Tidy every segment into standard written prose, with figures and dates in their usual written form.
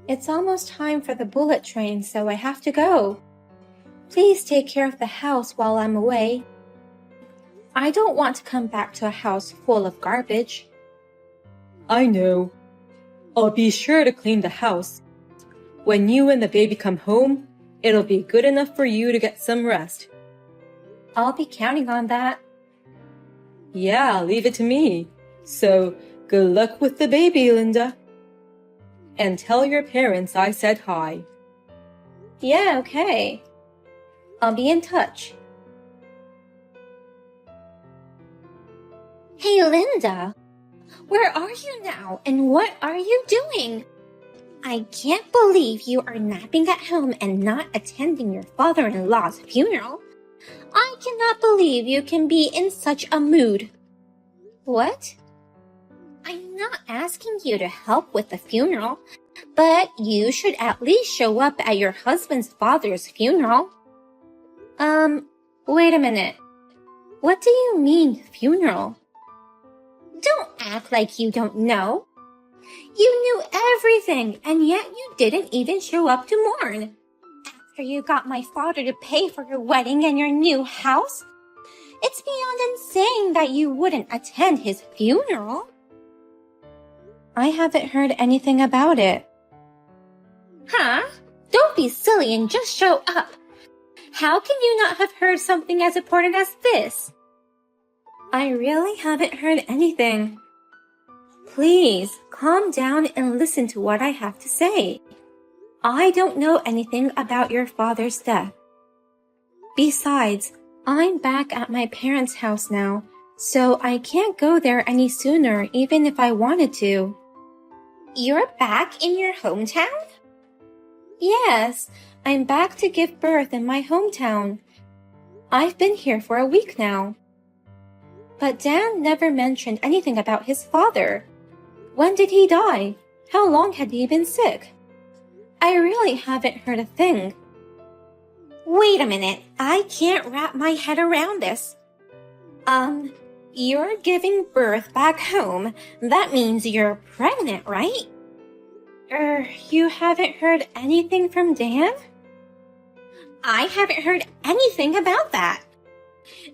It's almost time for the bullet train, so I have to go. Please take care of the house while I'm away. I don't want to come back to a house full of garbage. I know. I'll be sure to clean the house. When you and the baby come home, it'll be good enough for you to get some rest. I'll be counting on that. Yeah, leave it to me. So, good luck with the baby, Linda. And tell your parents I said hi. Yeah, okay. I'll be in touch. Hey, Linda. Where are you now, and what are you doing? I can't believe you are napping at home and not attending your father-in-law's funeral. I cannot believe you can be in such a mood. What? I'm not asking you to help with the funeral, but you should at least show up at your husband's father's funeral. Wait a minute. What do you mean, funeral? Don't act like you don't know. You knew everything, and yet you didn't even show up to mourn. After you got my father to pay for your wedding and your new house, it's beyond insane that you wouldn't attend his funeral. I haven't heard anything about it. Huh? Don't be silly and just show up. How can you not have heard something as important as this? I really haven't heard anything. Please, calm down and listen to what I have to say. I don't know anything about your father's death. Besides, I'm back at my parents' house now, so I can't go there any sooner even if I wanted to. You're back in your hometown? Yes, I'm back to give birth in my hometown. I've been here for a week now. But Dan never mentioned anything about his father. When did he die? How long had he been sick? I really haven't heard a thing. Wait a minute, I can't wrap my head around this. You're giving birth back home. That means you're pregnant, right? You haven't heard anything from Dan? I haven't heard anything about that.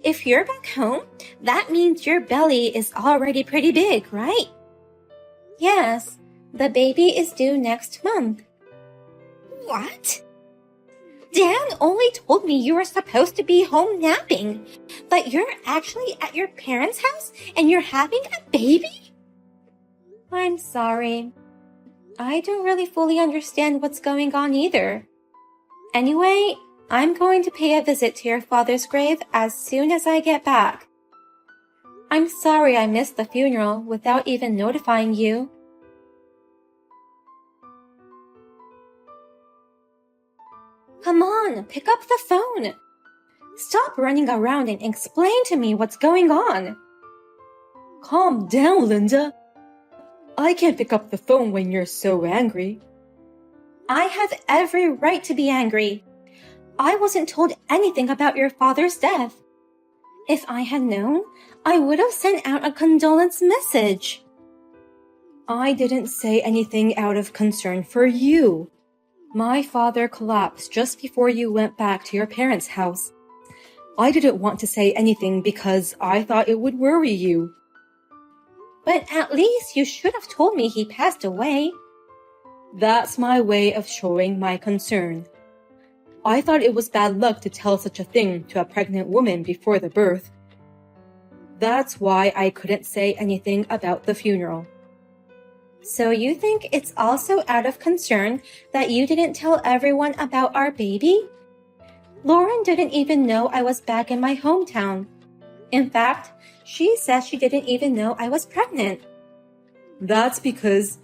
If you're back home, that means your belly is already pretty big, right? Yes, the baby is due next month. What? Dan only told me you were supposed to be home napping, but you're actually at your parents' house and you're having a baby? I'm sorry. I don't really fully understand what's going on either. Anyway, I'm going to pay a visit to your father's grave as soon as I get back. I'm sorry I missed the funeral without even notifying you. Come on, pick up the phone. Stop running around and explain to me what's going on. Calm down, Linda. I can't pick up the phone when you're so angry. I have every right to be angry. I wasn't told anything about your father's death. If I had known, I would have sent out a condolence message. I didn't say anything out of concern for you. My father collapsed just before you went back to your parents' house. I didn't want to say anything because I thought it would worry you. But at least you should have told me he passed away. That's my way of showing my concern. I thought it was bad luck to tell such a thing to a pregnant woman before the birth. That's why I couldn't say anything about the funeral. So you think it's also out of concern that you didn't tell everyone about our baby? Lauren didn't even know I was back in my hometown. In fact, she says she didn't even know I was pregnant. That's because,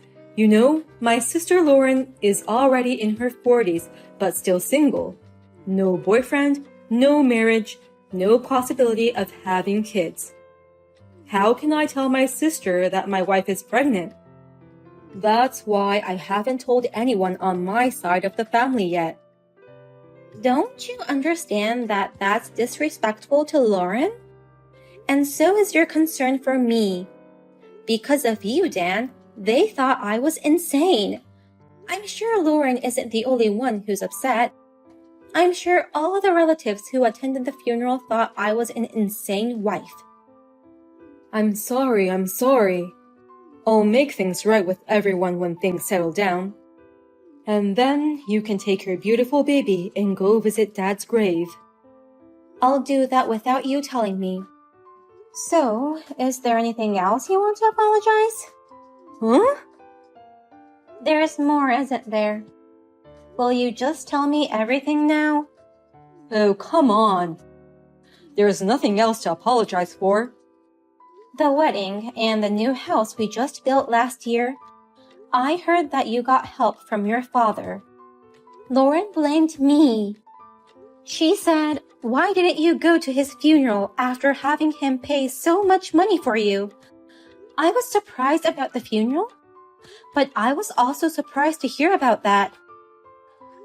my sister Lauren is already in her 40s, but still single. No boyfriend, no marriage, no possibility of having kids. How can I tell my sister that my wife is pregnant? That's why I haven't told anyone on my side of the family yet. Don't you understand that that's disrespectful to Lauren? And so is your concern for me. Because of you, Dan, they thought I was insane. I'm sure Lauren isn't the only one who's upset. I'm sure all the relatives who attended the funeral thought I was an insane wife. I'm sorry. I'll make things right with everyone when things settle down. And then you can take your beautiful baby and go visit Dad's grave. I'll do that without you telling me. So, is there anything else you want to apologize? Huh? There's more, isn't there? Will you just tell me everything now? Oh, come on. There's nothing else to apologize for. The wedding and the new house we just built last year. I heard that you got help from your father. Lauren blamed me. She said, "Why didn't you go to his funeral after having him pay so much money for you?" I was surprised about the funeral, but I was also surprised to hear about that.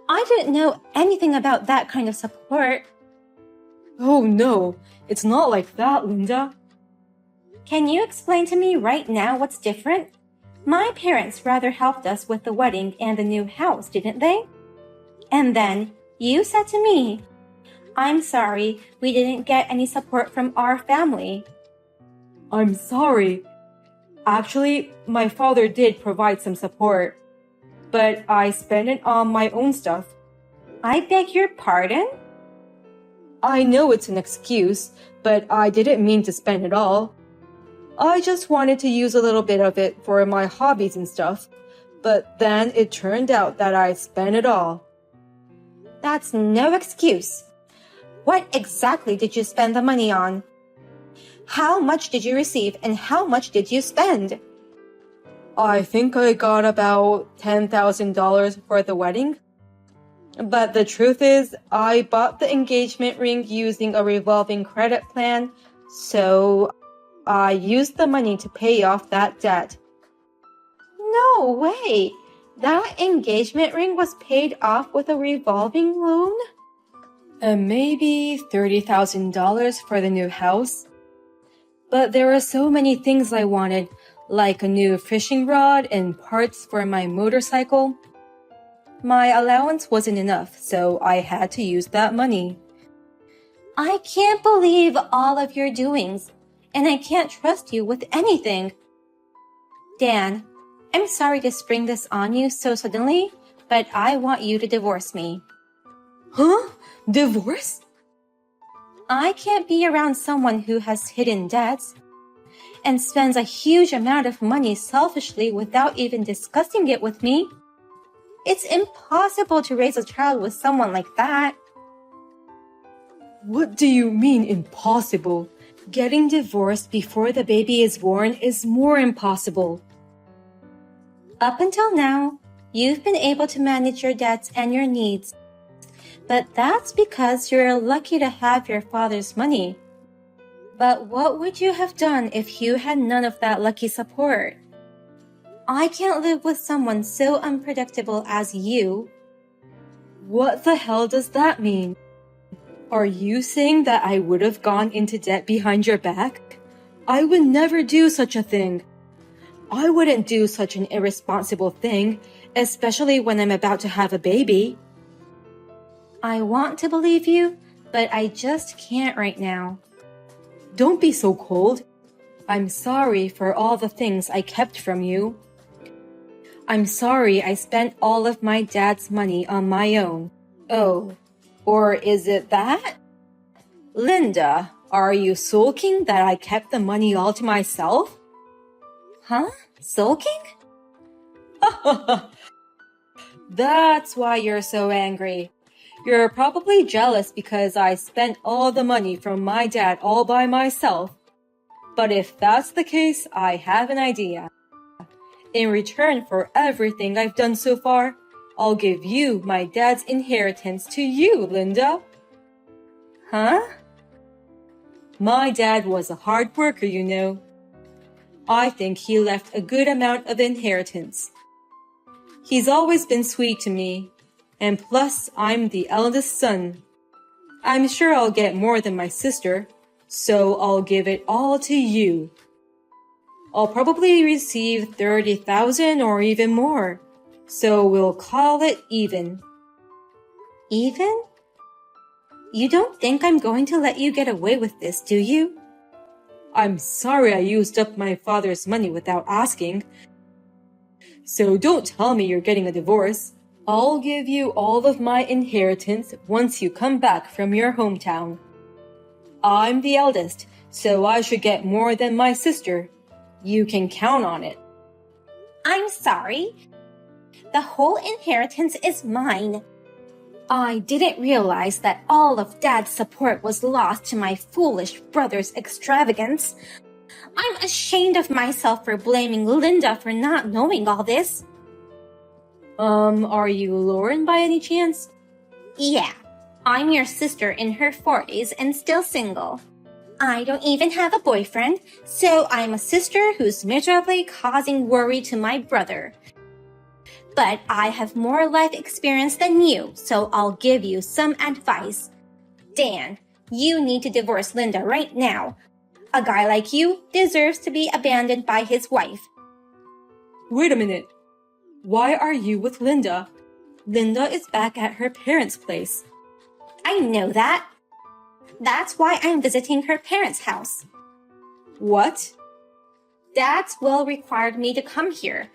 I didn't know anything about that kind of support. Oh no, it's not like that, Linda. Can you explain to me right now what's different? My parents rather helped us with the wedding and the new house, didn't they? And then you said to me, "I'm sorry, we didn't get any support from our family." I'm sorry. Actually, my father did provide some support, but I spent it on my own stuff. I beg your pardon? I know it's an excuse, but I didn't mean to spend it all. I just wanted to use a little bit of it for my hobbies and stuff, but then it turned out that I spent it all. That's no excuse. What exactly did you spend the money on? How much did you receive and how much did you spend? I think I got about $10,000 for the wedding. But the truth is, I bought the engagement ring using a revolving credit plan, so I used the money to pay off that debt. No way! That engagement ring was paid off with a revolving loan? And maybe $30,000 for the new house. But there were so many things I wanted, like a new fishing rod and parts for my motorcycle. My allowance wasn't enough, so I had to use that money. I can't believe all of your doings, and I can't trust you with anything. Dan, I'm sorry to spring this on you so suddenly, but I want you to divorce me. Huh? Divorce? I can't be around someone who has hidden debts and spends a huge amount of money selfishly without even discussing it with me. It's impossible to raise a child with someone like that. What do you mean impossible? Getting divorced before the baby is born is more impossible. Up until now, you've been able to manage your debts and your needs. But that's because you're lucky to have your father's money. But what would you have done if you had none of that lucky support? I can't live with someone so unpredictable as you. What the hell does that mean? Are you saying that I would have gone into debt behind your back? I would never do such a thing. I wouldn't do such an irresponsible thing, especially when I'm about to have a baby. I want to believe you, but I just can't right now. Don't be so cold. I'm sorry for all the things I kept from you. I'm sorry I spent all of my dad's money on my own. Oh, or is it that? Linda, are you sulking that I kept the money all to myself? Huh? Sulking? That's why you're so angry. You're probably jealous because I spent all the money from my dad all by myself. But if that's the case, I have an idea. In return for everything I've done so far, I'll give you my dad's inheritance to you, Linda. Huh? My dad was a hard worker, you know. I think he left a good amount of inheritance. He's always been sweet to me, and plus I'm the eldest son. I'm sure I'll get more than my sister, so I'll give it all to you. I'll probably receive $30,000 or even more, So we'll call it even. Even? You don't think I'm going to let you get away with this, do you? I'm sorry I used up my father's money without asking. So don't tell me you're getting a divorce. I'll give you all of my inheritance once you come back from your hometown. I'm the eldest, so I should get more than my sister. You can count on it. I'm sorry. The whole inheritance is mine. I didn't realize that all of Dad's support was lost to my foolish brother's extravagance. I'm ashamed of myself for blaming Linda for not knowing all this. Are you Lauren by any chance? Yeah, I'm your sister in her 40s and still single. I don't even have a boyfriend, so I'm a sister who's miserably causing worry to my brother. But I have more life experience than you, so I'll give you some advice. Dan, you need to divorce Linda right now. A guy like you deserves to be abandoned by his wife. Wait a minute. Why are you with Linda? Linda is back at her parents' place. I know that. That's why I'm visiting her parents' house. What? Dad's will required me to come here.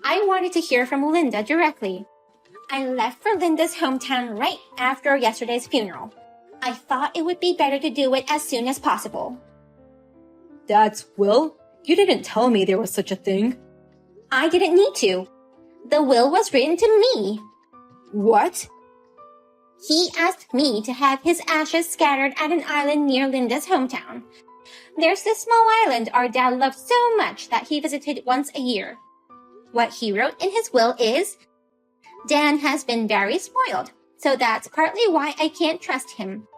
I wanted to hear from Linda directly. I left for Linda's hometown right after yesterday's funeral. I thought it would be better to do it as soon as possible. Dad's will? You didn't tell me there was such a thing. I didn't need to. The will was written to me. What? He asked me to have his ashes scattered at an island near Linda's hometown. There's this small island our dad loved so much that he visited once a year. What he wrote in his will is, Dan has been very spoiled, so that's partly why I can't trust him.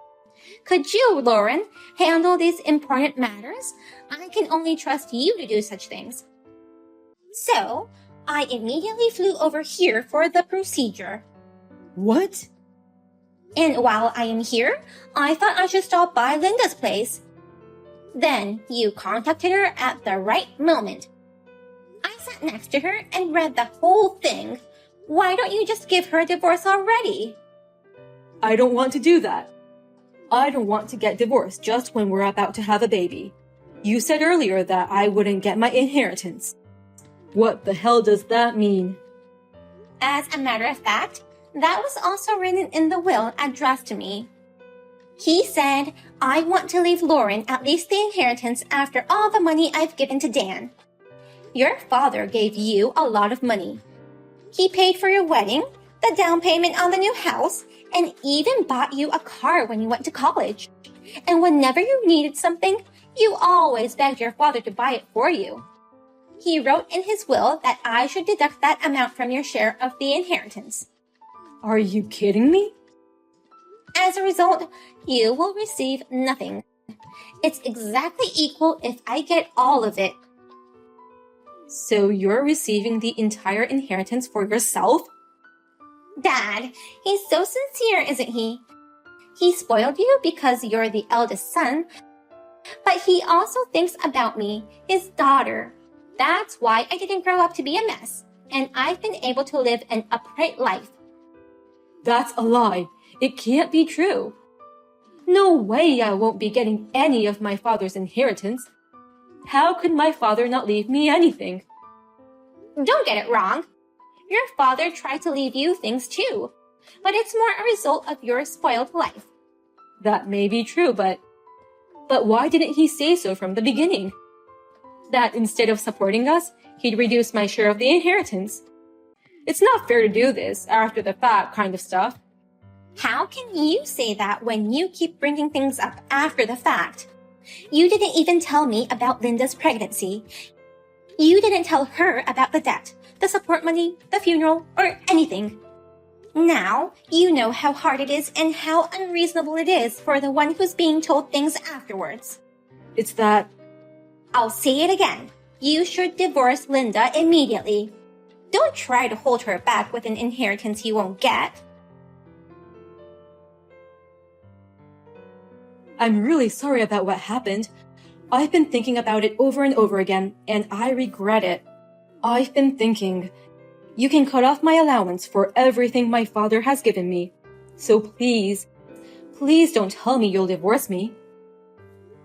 Could you, Lauren, handle these important matters? I can only trust you to do such things. So, I immediately flew over here for the procedure. What? And while I am here, I thought I should stop by Linda's place. Then you contacted her at the right moment. I sat next to her and read the whole thing. Why don't you just give her a divorce already? I don't want to do that. I don't want to get divorced just when we're about to have a baby. You said earlier that I wouldn't get my inheritance. What the hell does that mean? As a matter of fact, that was also written in the will addressed to me. He said, I want to leave Lauren at least the inheritance after all the money I've given to Dan. Your father gave you a lot of money. He paid for your wedding, the down payment on the new house, and even bought you a car when you went to college. And whenever you needed something, you always begged your father to buy it for you. He wrote in his will that I should deduct that amount from your share of the inheritance. Are you kidding me? As a result, you will receive nothing. It's exactly equal if I get all of it. So you're receiving the entire inheritance for yourself? Dad, he's so sincere, isn't he? He spoiled you because you're the eldest son, but he also thinks about me, his daughter. That's why I didn't grow up to be a mess, and I've been able to live an upright life. That's a lie. It can't be true. No way I won't be getting any of my father's inheritance. How could my father not leave me anything? Don't get it wrong. Your father tried to leave you things too, but it's more a result of your spoiled life. That may be true, but why didn't he say so from the beginning? That instead of supporting us, he'd reduce my share of the inheritance. It's not fair to do this after the fact kind of stuff. How can you say that when you keep bringing things up after the fact? You didn't even tell me about Linda's pregnancy. You didn't tell her about the debt, the support money, the funeral, or anything. Now, you know how hard it is and how unreasonable it is for the one who's being told things afterwards. It's that... I'll say it again. You should divorce Linda immediately. Don't try to hold her back with an inheritance you won't get. I'm really sorry about what happened. I've been thinking about it over and over again, and I regret it. I've been thinking, You can cut off my allowance for everything my father has given me. So please, please don't tell me you'll divorce me.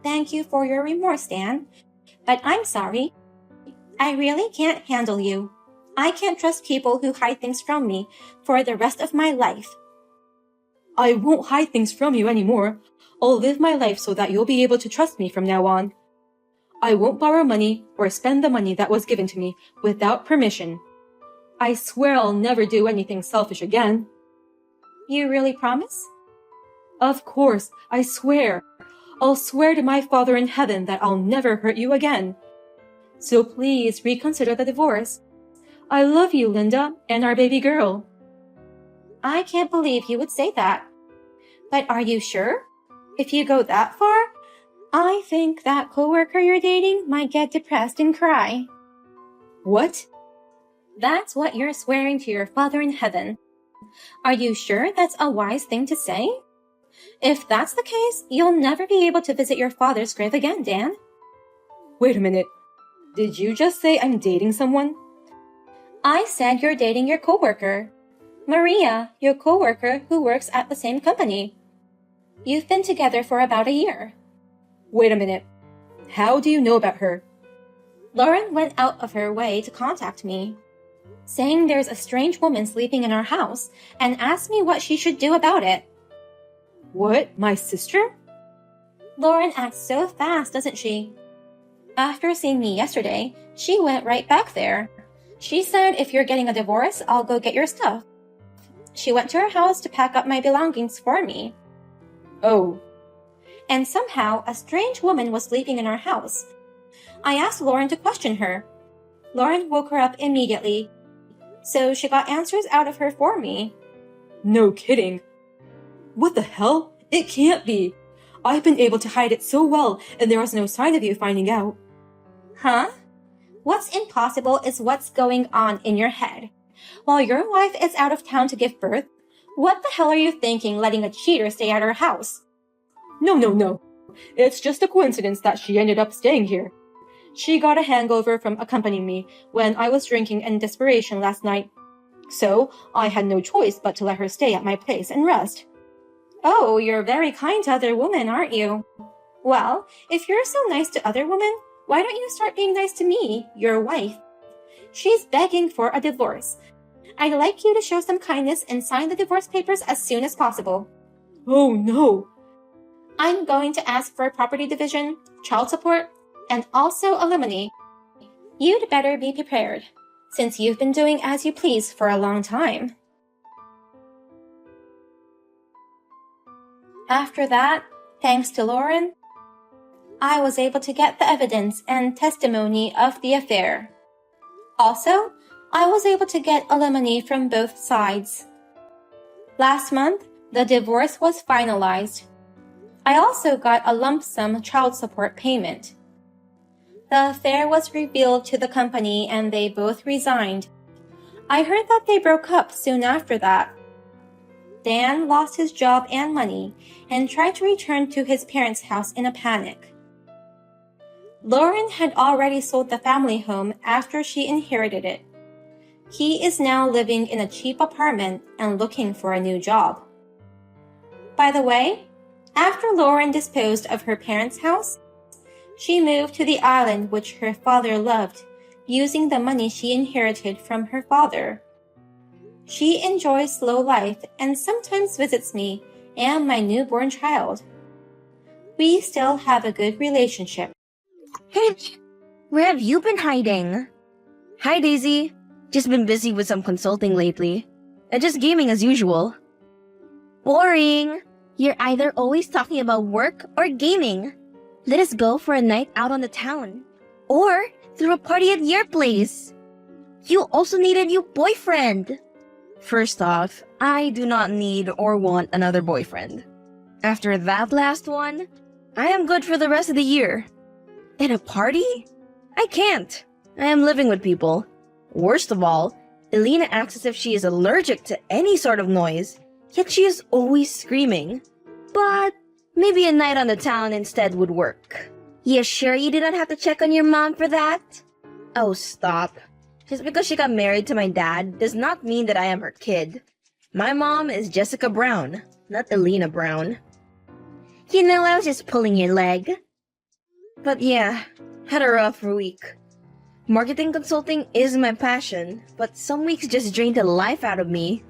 Thank you for your remorse, Dan. But I'm sorry. I really can't handle you. I can't trust people who hide things from me for the rest of my life. I won't hide things from you anymore. I'll live my life so that you'll be able to trust me from now on. I won't borrow money or spend the money that was given to me without permission. I swear I'll never do anything selfish again. You really promise? Of course, I swear. I'll swear to my Father in heaven that I'll never hurt you again. So please reconsider the divorce. I love you, Linda, and our baby girl. I can't believe you would say that. But are you sure? If you go that far, I think that coworker you're dating might get depressed and cry. What? That's what you're swearing to your Father in heaven. Are you sure that's a wise thing to say? If that's the case, you'll never be able to visit your father's grave again, Dan. Wait a minute. Did you just say I'm dating someone? I said you're dating your coworker. Maria, your coworker who works at the same company. You've been together for about a year. Wait a minute. How do you know about her? Lauren went out of her way to contact me, saying there's a strange woman sleeping in our house and asked me what she should do about it. What? My sister? Lauren acts so fast, doesn't she? After seeing me yesterday, she went right back there. She said if you're getting a divorce, I'll go get your stuff. She went to her house to pack up my belongings for me. Oh. And somehow a strange woman was sleeping in our house. I asked Lauren to question her. Lauren woke her up immediately, so she got answers out of her for me. No kidding. What the hell? It can't be. I've been able to hide it so well, and there was no sign of you finding out. Huh? What's impossible is what's going on in your head. While your wife is out of town to give birth, what the hell are you thinking letting a cheater stay at her house? No. It's just a coincidence that she ended up staying here. She got a hangover from accompanying me when I was drinking in desperation last night. So I had no choice but to let her stay at my place and rest. Oh, you're very kind to other women, aren't you? Well, if you're so nice to other women, why don't you start being nice to me, your wife? She's begging for a divorce. I'd like you to show some kindness and sign the divorce papers as soon as possible. Oh, no. I'm going to ask for property division, child support, and also alimony. You'd better be prepared, since you've been doing as you please for a long time. After that, thanks to Lauren, I was able to get the evidence and testimony of the affair. Also, I was able to get alimony from both sides. Last month, the divorce was finalized. I also got a lump sum child support payment. The affair was revealed to the company and they both resigned. I heard that they broke up soon after that. Dan lost his job and money and tried to return to his parents' house in a panic. Lauren had already sold the family home after she inherited it. He is now living in a cheap apartment and looking for a new job. By the way, after Lauren disposed of her parents' house, she moved to the island which her father loved, using the money she inherited from her father. She enjoys slow life and sometimes visits me and my newborn child. We still have a good relationship. Hey, where have you been hiding? Hi, Daisy. Just been busy with some consulting lately. And just gaming as usual. Boring. You're either always talking about work or gaming. Let us go for a night out on the town. Or through a party at your place. You also need a new boyfriend. First off, I do not need or want another boyfriend. After that last one, I am good for the rest of the year. And a party? I can't. I am living with people. Worst of all, Elena acts as if she is allergic to any sort of noise, yet she is always screaming. But maybe a night on the town instead would work. You sure you didn't have to check on your mom for that? Oh, stop. Just because she got married to my dad does not mean that I am her kid. My mom is Jessica Brown, not Elena Brown. You know, I was just pulling your leg. But yeah, had a rough week. Marketing consulting is my passion, but some weeks just drained the life out of me.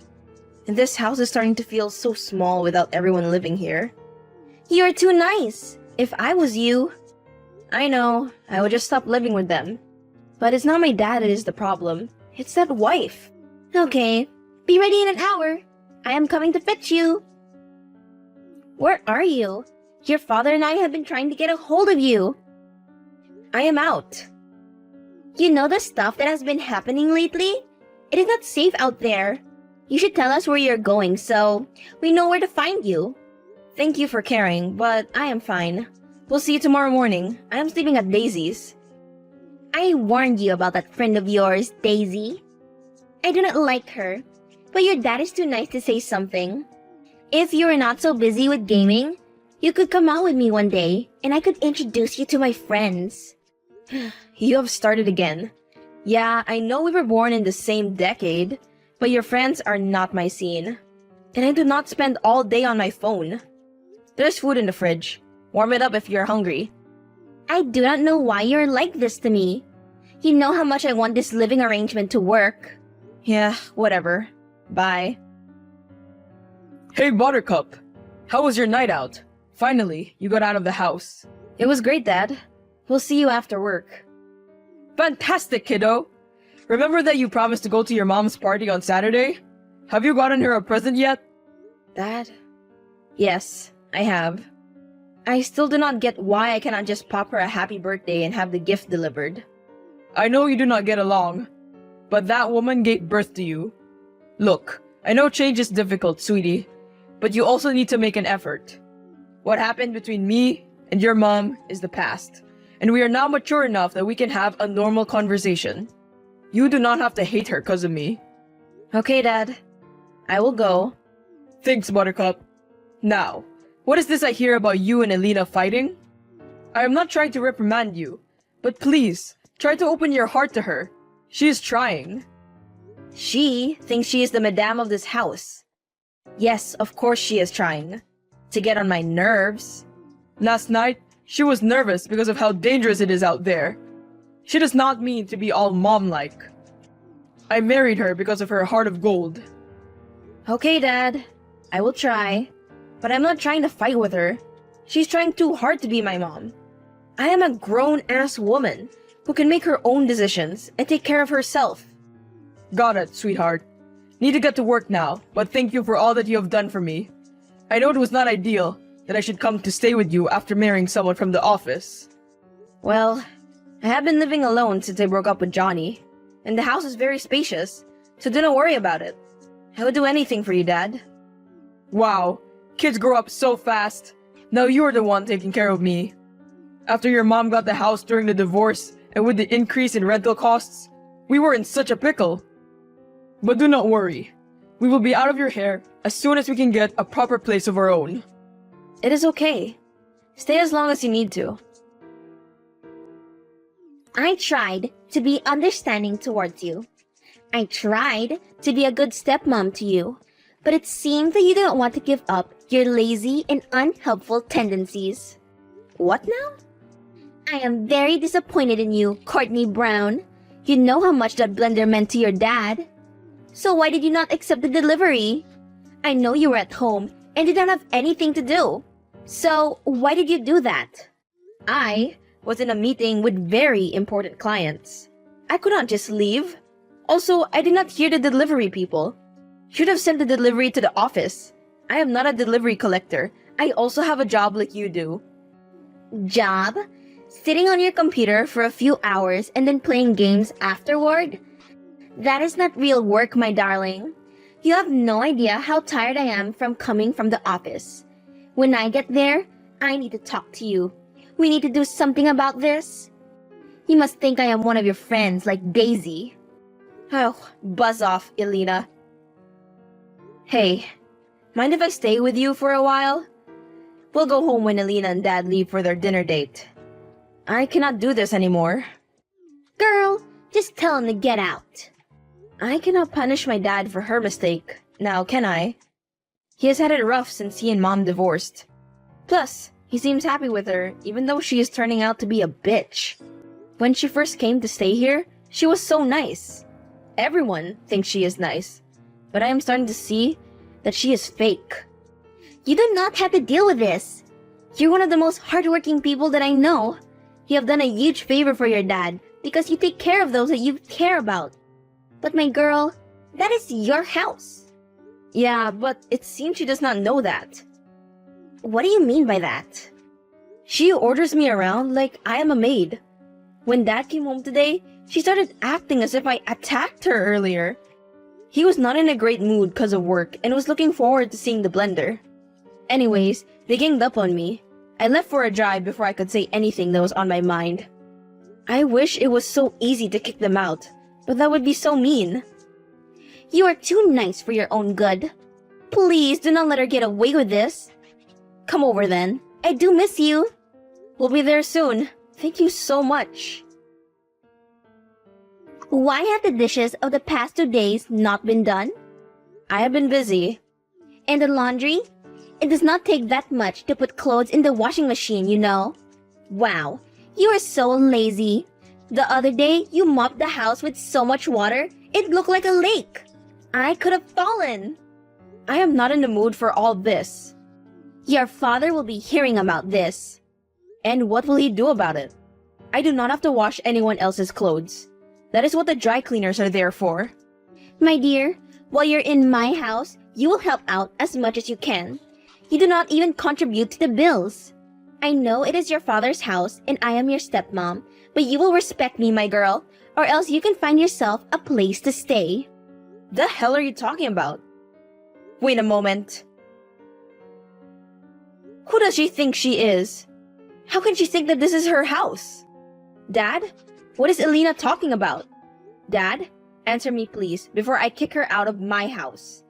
And this house is starting to feel so small without everyone living here. You're too nice. If I was you, I know, I would just stop living with them. But it's not my dad that is the problem. It's that wife. Okay, be ready in an hour. I am coming to fetch you. Where are you? Your father and I have been trying to get a hold of you. I am out. You know the stuff that has been happening lately? It is not safe out there. You should tell us where you're going so we know where to find you. Thank you for caring, but I am fine. We'll see you tomorrow morning. I am sleeping at Daisy's. I warned you about that friend of yours, Daisy. I do not like her, but your dad is too nice to say something. If you are not so busy with gaming, you could come out with me one day, and I could introduce you to my friends. You have started again. Yeah, I know we were born in the same decade, but your friends are not my scene. And I do not spend all day on my phone. There's food in the fridge. Warm it up if you're hungry. I do not know why you're like this to me. You know how much I want this living arrangement to work. Yeah, whatever. Bye. Hey, Buttercup. How was your night out? Finally, you got out of the house. It was great, Dad. We'll see you after work. Fantastic, kiddo. Remember that you promised to go to your mom's party on Saturday? Have you gotten her a present yet? Dad? Yes, I have. I still do not get why I cannot just pop her a happy birthday and have the gift delivered. I know you do not get along, but that woman gave birth to you. Look, I know change is difficult, sweetie, but you also need to make an effort. What happened between me and your mom is the past, and we are now mature enough that we can have a normal conversation. You do not have to hate her because of me. Okay, Dad. I will go. Thanks, Buttercup. Now, what is this I hear about you and Elena fighting? I am not trying to reprimand you, but please, try to open your heart to her. She is trying. She thinks she is the madame of this house. Yes, of course she is trying. To get on my nerves. Last night, she was nervous because of how dangerous it is out there. She does not mean to be all mom-like. I married her because of her heart of gold. Okay, Dad. I will try. But I'm not trying to fight with her. She's trying too hard to be my mom. I am a grown-ass woman who can make her own decisions and take care of herself. Got it, sweetheart. Need to get to work now, but thank you for all that you have done for me. I know it was not ideal that I should come to stay with you after marrying someone from the office. Well, I have been living alone since I broke up with Johnny, and the house is very spacious, so do not worry about it. I would do anything for you, Dad. Wow, kids grow up so fast. Now you are the one taking care of me. After your mom got the house during the divorce, and with the increase in rental costs, we were in such a pickle. But do not worry. We will be out of your hair as soon as we can get a proper place of our own. It is okay. Stay as long as you need to. I tried to be understanding towards you. I tried to be a good stepmom to you, but it seems that you don't want to give up your lazy and unhelpful tendencies. What now? I am very disappointed in you, Courtney Brown. You know how much that blender meant to your dad. So why did you not accept the delivery? I know you were at home and did not have anything to do. So why did you do that? I was in a meeting with very important clients. I could not just leave. Also, I did not hear the delivery people. Should have sent the delivery to the office. I am not a delivery collector. I also have a job like you do. Job? Sitting on your computer for a few hours and then playing games afterward? That is not real work, my darling. You have no idea how tired I am from coming from the office. When I get there, I need to talk to you. We need to do something about this. You must think I am one of your friends like Daisy. Oh, buzz off, Elena. Hey, mind if I stay with you for a while? We'll go home when Elena and Dad leave for their dinner date. I cannot do this anymore. Girl, Just tell him to get out. I cannot punish my dad for her mistake, now can I? He has had it rough since he and Mom divorced. Plus, he seems happy with her, even though she is turning out to be a bitch. When she first came to stay here, she was so nice. Everyone thinks she is nice, but I am starting to see that she is fake. You do not have to deal with this. You're one of the most hardworking people that I know. You have done a huge favor for your dad because you take care of those that you care about. But my girl, that is your house. Yeah, but it seems she does not know that. What do you mean by that? She orders me around like I am a maid. When Dad came home today, she started acting as if I attacked her earlier. He was not in a great mood because of work and was looking forward to seeing the blender. Anyways, they ganged up on me. I left for a drive before I could say anything that was on my mind. I wish it was so easy to kick them out, but that would be so mean. You are too nice for your own good. Please do not let her get away with this. Come over then. I do miss you. We'll be there soon. Thank you so much. Why have the dishes of the past 2 days not been done? I have been busy. And the laundry? It does not take that much to put clothes in the washing machine, you know. Wow, you are so lazy. The other day, you mopped the house with so much water, it looked like a lake. I could have fallen. I am not in the mood for all this. Your father will be hearing about this. And what will he do about it? I do not have to wash anyone else's clothes. That is what the dry cleaners are there for. My dear, while you're in my house, you will help out as much as you can. You do not even contribute to the bills. I know it is your father's house and I am your stepmom, but you will respect me, my girl, or else you can find yourself a place to stay. The hell are you talking about? Wait a moment. Who does she think she is? How can she think that this is her house? Dad? What is Elena talking about? Dad, answer me please before I kick her out of my house.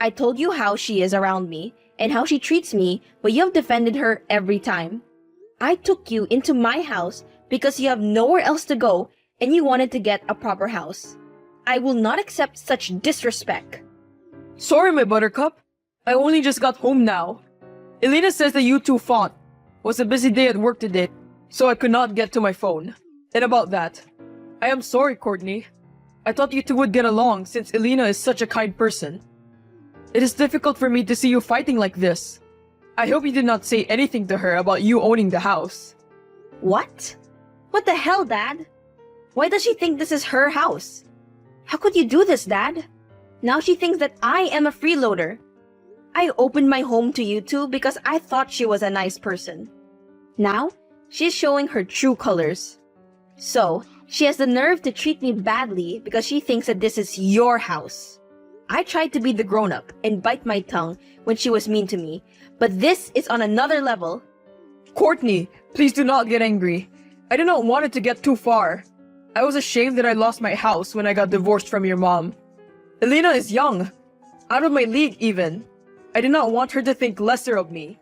I told you how she is around me and how she treats me, but you have defended her every time. I took you into my house because you have nowhere else to go and you wanted to get a proper house. I will not accept such disrespect. Sorry, my buttercup. I only just got home now. Elena says that you two fought. Was a busy day at work today, so I could not get to my phone. And about that, I am sorry, Courtney. I thought you two would get along since Elena is such a kind person. It is difficult for me to see you fighting like this. I hope you did not say anything to her about you owning the house. What? What the hell, Dad? Why does she think this is her house? How could you do this, Dad? Now she thinks that I am a freeloader. I opened my home to you two because I thought she was a nice person. Now, she's showing her true colors. So, she has the nerve to treat me badly because she thinks that this is your house. I tried to be the grown-up and bite my tongue when she was mean to me, but this is on another level. Courtney, please do not get angry. I did not want it to get too far. I was ashamed that I lost my house when I got divorced from your mom. Elena is young, out of my league even. I did not want her to think lesser of me.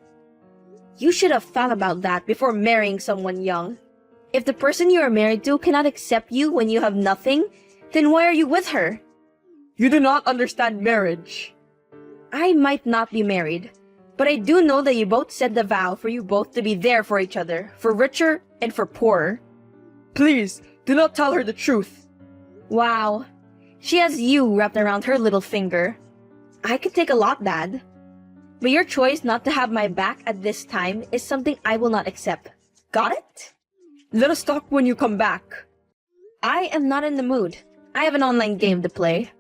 You should have thought about that before marrying someone young. If the person you are married to cannot accept you when you have nothing, then why are you with her? You do not understand marriage. I might not be married, but I do know that you both said the vow for you both to be there for each other, for richer and for poorer. Please, do not tell her the truth. Wow, she has you wrapped around her little finger. I could take a lot, Dad. But your choice not to have my back at this time is something I will not accept. Got it? Let us talk when you come back. I am not in the mood. I have an online game to play.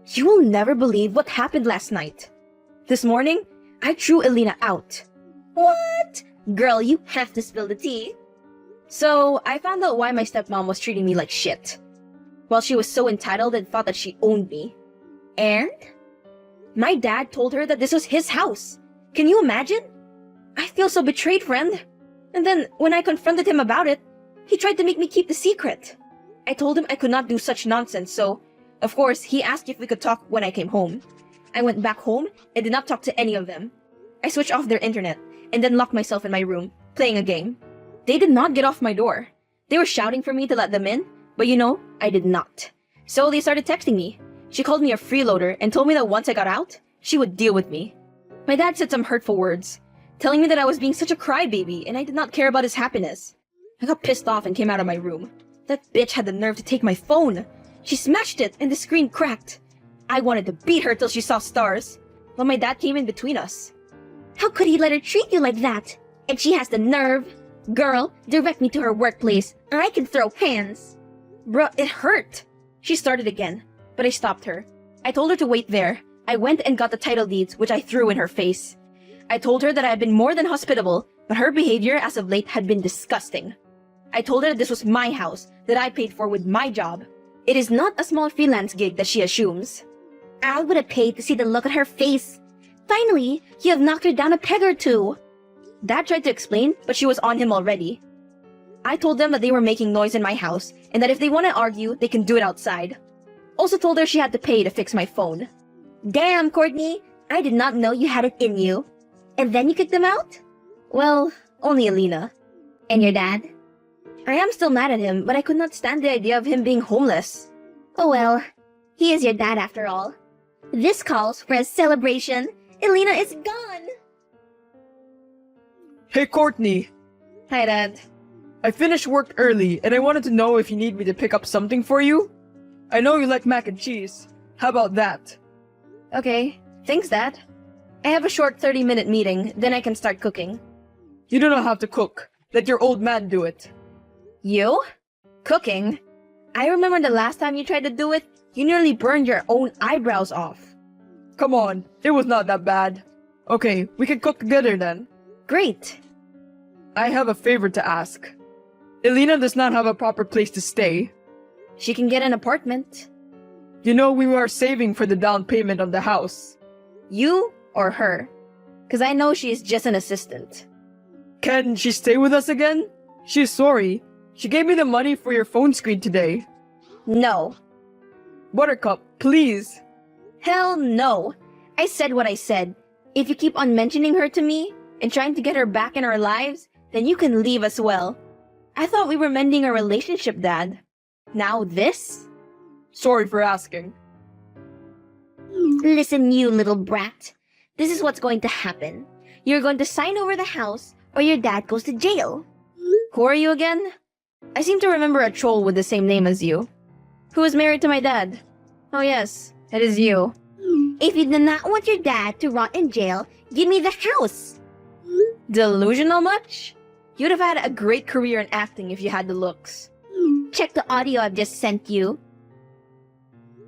You will never believe what happened last night. This morning, I threw Elena out. What? Girl, you have to spill the tea. So, I found out why my stepmom was treating me like shit. Well, she was so entitled and thought that she owned me. And? My dad told her that this was his house. Can you imagine? I feel so betrayed, friend. And then, when I confronted him about it, he tried to make me keep the secret. I told him I could not do such nonsense, so, of course, he asked if we could talk when I came home. I went back home and did not talk to any of them. I switched off their internet and then locked myself in my room, playing a game. They did not get off my door. They were shouting for me to let them in, but I did not. So they started texting me. She called me a freeloader and told me that once I got out, she would deal with me. My dad said some hurtful words, telling me that I was being such a crybaby and I did not care about his happiness. I got pissed off and came out of my room. That bitch had the nerve to take my phone. She smashed it and the screen cracked. I wanted to beat her till she saw stars, but my dad came in between us. How could he let her treat you like that? And she has the nerve. Girl, direct me to her workplace. I can throw hands. Bruh, it hurt. She started again, but I stopped her. I told her to wait there. I went and got the title deeds, which I threw in her face. I told her that I had been more than hospitable, but her behavior as of late had been disgusting. I told her that this was my house, that I paid for with my job. It is not a small freelance gig that she assumes. I would have paid to see the look on her face. Finally, you have knocked her down a peg or two. Dad tried to explain, but she was on him already. I told them that they were making noise in my house, and that if they want to argue, they can do it outside. Also told her she had to pay to fix my phone. Damn, Courtney, I did not know you had it in you. And then you kicked them out? Well, only Alina. And your dad? I am still mad at him, but I could not stand the idea of him being homeless. Oh well, he is your dad after all. This calls for a celebration. Alina is gone! Hey, Courtney. Hi, Dad. I finished work early, and I wanted to know if you need me to pick up something for you. I know you like mac and cheese. How about that? Okay, thanks, Dad. I have a short 30-minute meeting, then I can start cooking. You do not have to cook. Let your old man do it. You? Cooking? I remember the last time you tried to do it, you nearly burned your own eyebrows off. Come on, it was not that bad. Okay, we can cook together then. Great. I have a favor to ask. Elena does not have a proper place to stay. She can get an apartment. You know we are saving for the down payment of the house. You or her? Because I know she is just an assistant. Can she stay with us again? She's sorry. She gave me the money for your phone screen today. No. Buttercup, please. Hell no. I said what I said. If you keep on mentioning her to me and trying to get her back in our lives, then you can leave as well. I thought we were mending our relationship, Dad. Now this? Sorry for asking. Listen, you little brat. This is what's going to happen. You're going to sign over the house, or your dad goes to jail. Who are you again? I seem to remember a troll with the same name as you. Who is married to my dad? Oh yes, it is you. If you do not want your dad to rot in jail, give me the house. Delusional much? You'd have had a great career in acting if you had the looks. Check the audio I've just sent you.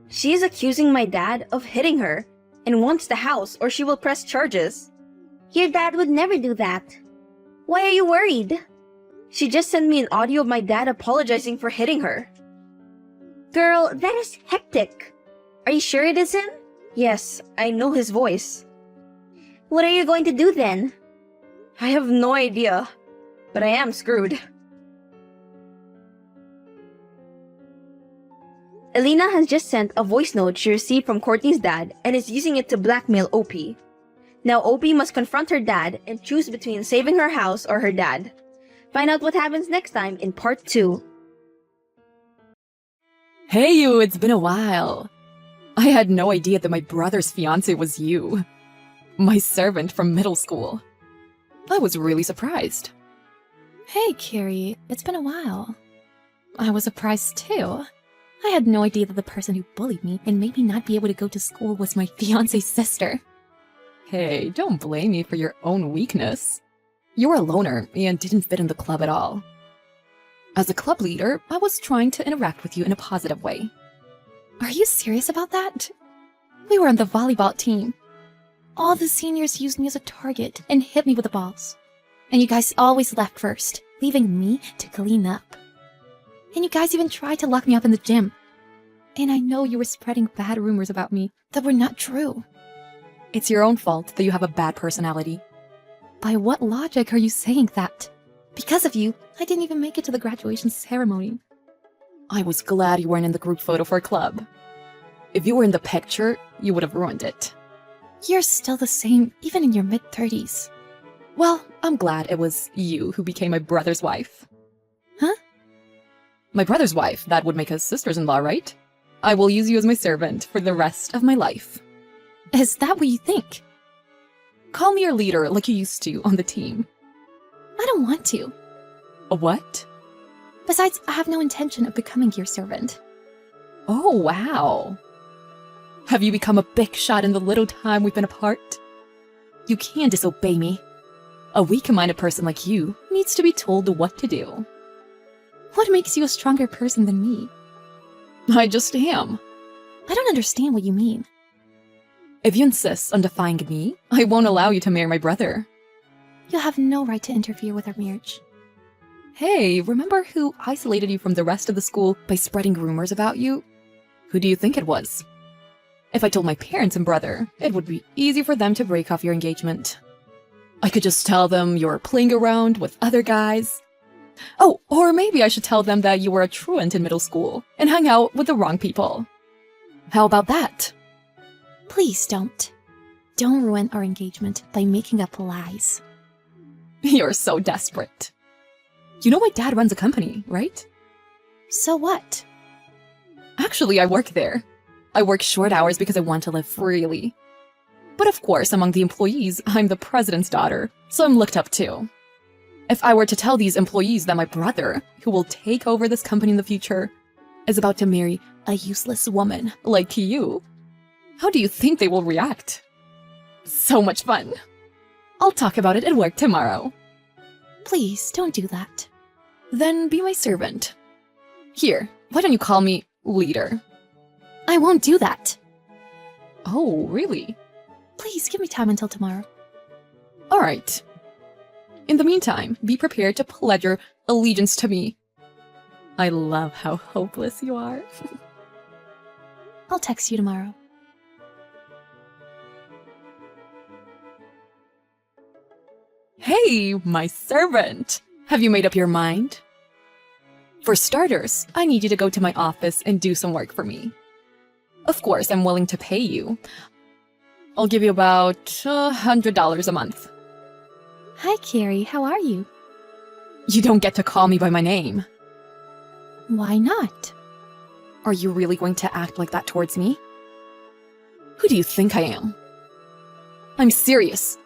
She is accusing my dad of hitting her and wants the house or she will press charges. Your dad would never do that. Why are you worried? She just sent me an audio of my dad apologizing for hitting her. Girl, that is hectic. Are you sure it is him? Yes, I know his voice. What are you going to do then? I have no idea, but I am screwed. Elena has just sent a voice note she received from Courtney's dad and is using it to blackmail OP. Now OP must confront her dad and choose between saving her house or her dad. Find out what happens next time in part 2. Hey you, it's been a while. I had no idea that my brother's fiancé was you. My servant from middle school. I was really surprised. Hey Kiri, it's been a while. I was surprised too. I had no idea that the person who bullied me and made me not be able to go to school was my fiancé's sister. Hey, don't blame me for your own weakness. You're a loner and didn't fit in the club at all. As a club leader, I was trying to interact with you in a positive way. Are you serious about that? We were on the volleyball team. All the seniors used me as a target and hit me with the balls. And you guys always left first, leaving me to clean up. And you guys even tried to lock me up in the gym. And I know you were spreading bad rumors about me that were not true. It's your own fault that you have a bad personality. By what logic are you saying that? Because of you, I didn't even make it to the graduation ceremony. I was glad you weren't in the group photo for club. If you were in the picture, you would have ruined it. You're still the same, even in your mid-30s. Well, I'm glad it was you who became my brother's wife. Huh? My brother's wife, that would make us sisters-in-law, right? I will use you as my servant for the rest of my life. Is that what you think? Call me your leader like you used to on the team. I don't want to. A what? Besides, I have no intention of becoming your servant. Oh, wow. Have you become a big shot in the little time we've been apart? You can't disobey me. A weak-minded person like you needs to be told what to do. What makes you a stronger person than me? I just am. I don't understand what you mean. If you insist on defying me, I won't allow you to marry my brother. You have no right to interfere with our marriage. Hey, remember who isolated you from the rest of the school by spreading rumors about you? Who do you think it was? If I told my parents and brother, it would be easy for them to break off your engagement. I could just tell them you're playing around with other guys. Oh, or maybe I should tell them that you were a truant in middle school and hung out with the wrong people. How about that? Please don't. Don't ruin our engagement by making up lies. You're so desperate. You know my dad runs a company, right? So what? Actually, I work there. I work short hours because I want to live freely. But of course, among the employees, I'm the president's daughter, so I'm looked up to. If I were to tell these employees that my brother, who will take over this company in the future, is about to marry a useless woman like you, how do you think they will react? So much fun. I'll talk about it at work tomorrow. Please, don't do that. Then be my servant. Here, why don't you call me leader? I won't do that. Oh, really? Please, give me time until tomorrow. All right. In the meantime, be prepared to pledge your allegiance to me. I love how hopeless you are. I'll text you tomorrow. Hey, my servant! Have you made up your mind? For starters, I need you to go to my office and do some work for me. Of course, I'm willing to pay you. I'll give you about $100 a month. Hi, Carrie. How are you? You don't get to call me by my name. Why not? Are you really going to act like that towards me? Who do you think I am? I'm serious.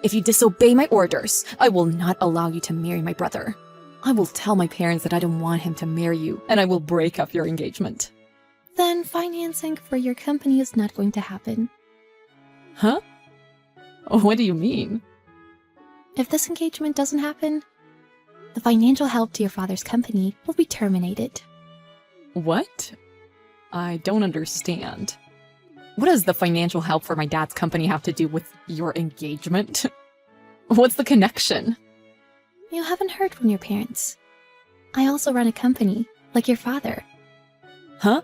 If you disobey my orders, I will not allow you to marry my brother. I will tell my parents that I don't want him to marry you, and I will break up your engagement. Then financing for your company is not going to happen. Huh? What do you mean? If this engagement doesn't happen, the financial help to your father's company will be terminated. What? I don't understand. What does the financial help for my dad's company have to do with your engagement? What's the connection? You haven't heard from your parents. I also run a company, like your father. Huh?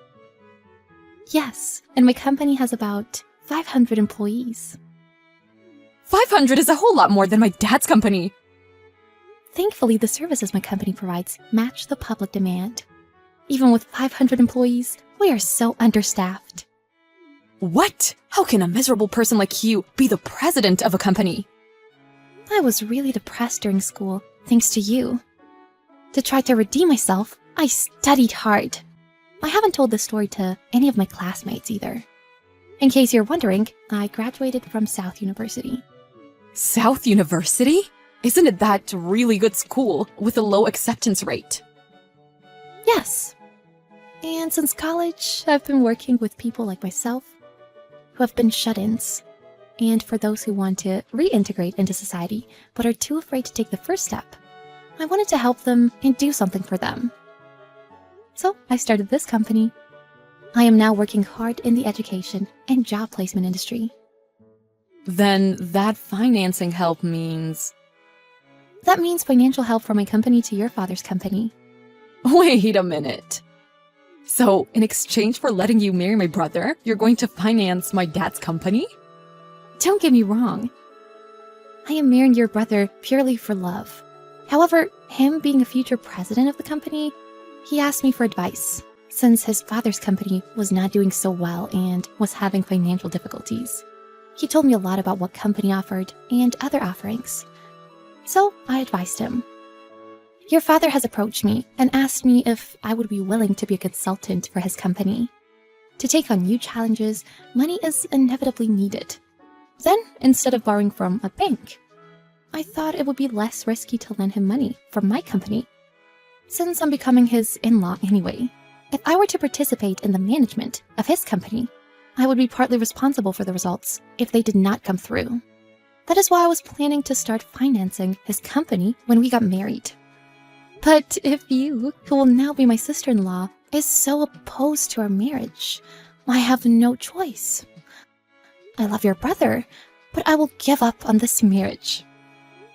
Yes, and my company has about 500 employees. 500 is a whole lot more than my dad's company. Thankfully, the services my company provides match the public demand. Even with 500 employees, we are so understaffed. What? How can a miserable person like you be the president of a company? I was really depressed during school, thanks to you. To try to redeem myself, I studied hard. I haven't told this story to any of my classmates either. In case you're wondering, I graduated from South University. South University? Isn't it that really good school with a low acceptance rate? Yes. And since college, I've been working with people like myself who have been shut-ins, and for those who want to reintegrate into society but are too afraid to take the first step. I wanted to help them and do something for them. So I started this company. I am now working hard in the education and job placement industry. Then that financing help means... That means financial help from my company to your father's company. Wait a minute. So, in exchange for letting you marry my brother, you're going to finance my dad's company? Don't get me wrong. I am marrying your brother purely for love. However, him being a future president of the company, he asked me for advice, since his father's company was not doing so well and was having financial difficulties. He told me a lot about what company offered and other offerings. So I advised him. Your father has approached me and asked me if I would be willing to be a consultant for his company. To take on new challenges, money is inevitably needed. Then, instead of borrowing from a bank, I thought it would be less risky to lend him money from my company. Since I'm becoming his in-law anyway, if I were to participate in the management of his company, I would be partly responsible for the results if they did not come through. That is why I was planning to start financing his company when we got married. But if you, who will now be my sister-in-law, is so opposed to our marriage, I have no choice. I love your brother, but I will give up on this marriage.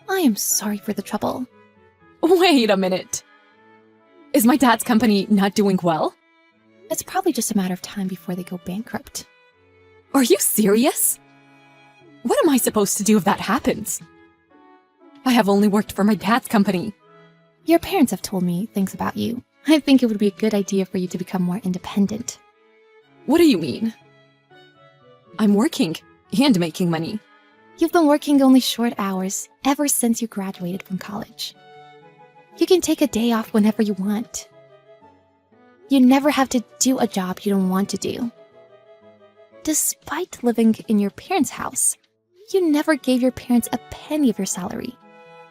I am sorry for the trouble. Wait a minute. Is my dad's company not doing well? It's probably just a matter of time before they go bankrupt. Are you serious? What am I supposed to do if that happens? I have only worked for my dad's company. Your parents have told me things about you. I think it would be a good idea for you to become more independent. What do you mean? I'm working and making money. You've been working only short hours ever since you graduated from college. You can take a day off whenever you want. You never have to do a job you don't want to do. Despite living in your parents' house, you never gave your parents a penny of your salary.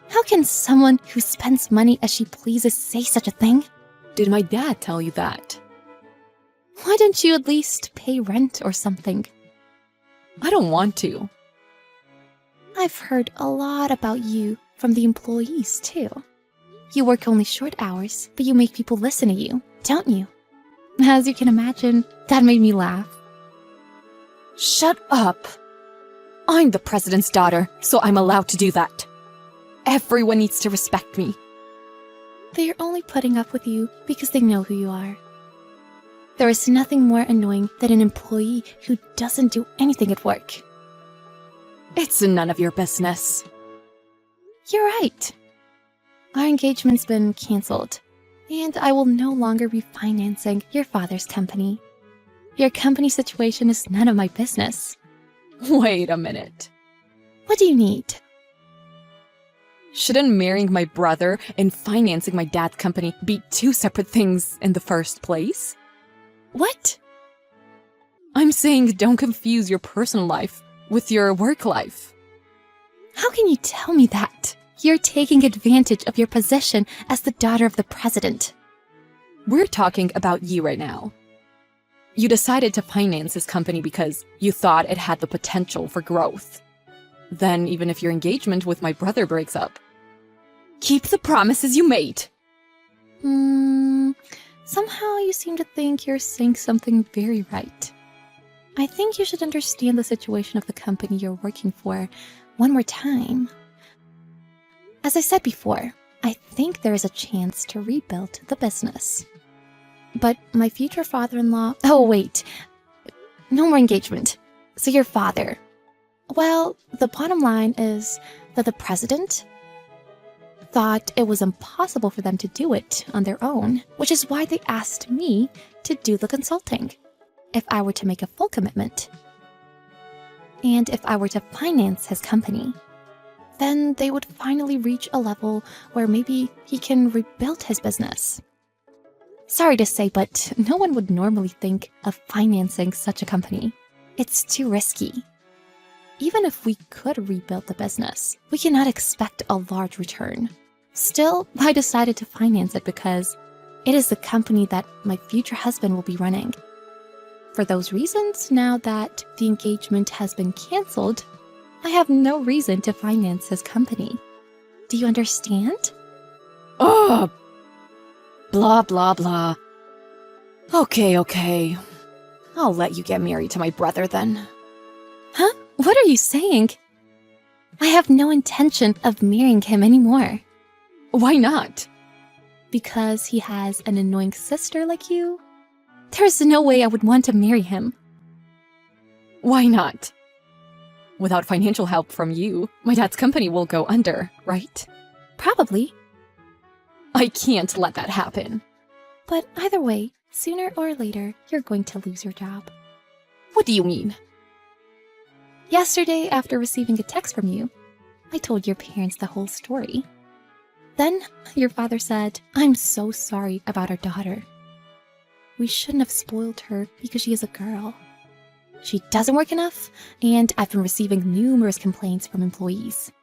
How can someone who spends money as she pleases say such a thing? Did my dad tell you that? Why don't you at least pay rent or something? I don't want to. I've heard a lot about you from the employees, too. You work only short hours, but you make people listen to you, don't you? As you can imagine, that made me laugh. Shut up! I'm the president's daughter, so I'm allowed to do that. Everyone needs to respect me. They are only putting up with you because they know who you are. There is nothing more annoying than an employee who doesn't do anything at work. It's none of your business. You're right. Our engagement's been cancelled, and I will no longer be financing your father's company. Your company situation is none of my business. Wait a minute. What do you need? Shouldn't marrying my brother and financing my dad's company be two separate things in the first place? What? I'm saying don't confuse your personal life with your work life. How can you tell me that? You're taking advantage of your position as the daughter of the president. We're talking about you right now. You decided to finance this company because you thought it had the potential for growth. Then, even if your engagement with my brother breaks up, keep the promises you made. Somehow you seem to think you're saying something very right. I think you should understand the situation of the company you're working for one more time. As I said before, I think there is a chance to rebuild the business. But my future father-in-law... Oh, wait. No more engagement. So your father... Well, the bottom line is that the president thought it was impossible for them to do it on their own, which is why they asked me to do the consulting, if I were to make a full commitment. And if I were to finance his company, then they would finally reach a level where maybe he can rebuild his business. Sorry to say, but no one would normally think of financing such a company. It's too risky. Even if we could rebuild the business, we cannot expect a large return. Still, I decided to finance it because it is the company that my future husband will be running. For those reasons, now that the engagement has been canceled, I have no reason to finance his company. Do you understand? Ugh! Blah, blah, blah. Okay. I'll let you get married to my brother then. Huh? What are you saying? I have no intention of marrying him anymore. Why not? Because he has an annoying sister like you? There's no way I would want to marry him. Why not? Without financial help from you, my dad's company will go under, right? Probably. I can't let that happen. But either way, sooner or later, you're going to lose your job. What do you mean? Yesterday, after receiving a text from you, I told your parents the whole story. Then your father said, "I'm so sorry about our daughter. We shouldn't have spoiled her because she is a girl. She doesn't work enough, and I've been receiving numerous complaints from employees.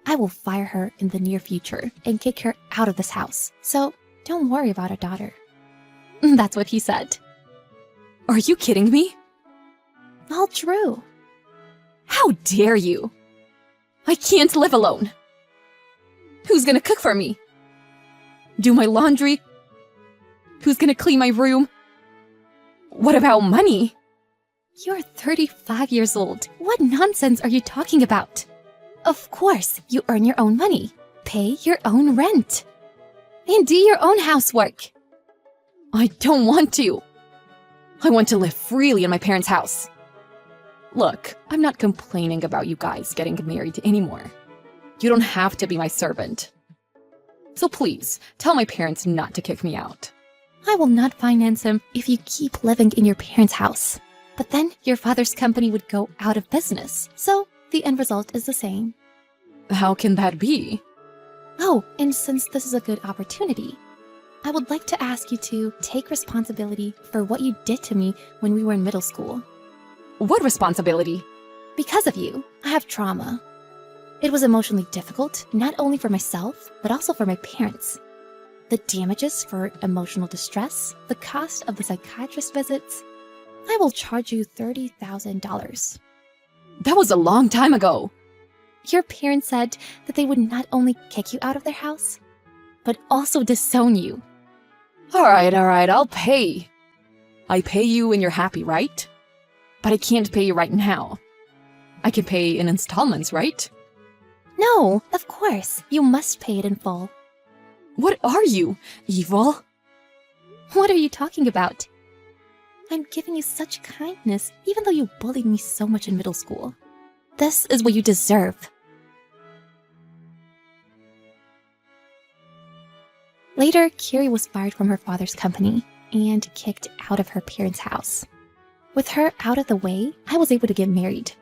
I will fire her in the near future and kick her out of this house. So don't worry about our daughter." That's what he said. Are you kidding me? All true. How dare you? I can't live alone. Who's gonna cook for me? Do my laundry? Who's gonna clean my room? What about money? You're 35 years old. What nonsense are you talking about? Of course, you earn your own money, pay your own rent, and do your own housework. I don't want to. I want to live freely in my parents' house. Look, I'm not complaining about you guys getting married anymore. You don't have to be my servant. So please, tell my parents not to kick me out. I will not finance him if you keep living in your parents' house. But then your father's company would go out of business, so the end result is the same. How can that be? Oh, and since this is a good opportunity, I would like to ask you to take responsibility for what you did to me when we were in middle school. What responsibility? Because of you, I have trauma. It was emotionally difficult, not only for myself, but also for my parents. The damages for emotional distress, the cost of the psychiatrist visits. I will charge you $30,000. That was a long time ago. Your parents said that they would not only kick you out of their house, but also disown you. All right, I'll pay. I pay you when you're happy, right? But I can't pay you right now. I can pay in installments, right? No, of course. You must pay it in full. What are you, evil? What are you talking about? I'm giving you such kindness, even though you bullied me so much in middle school. This is what you deserve. Later, Kiri was fired from her father's company and kicked out of her parents' house. With her out of the way, I was able to get married.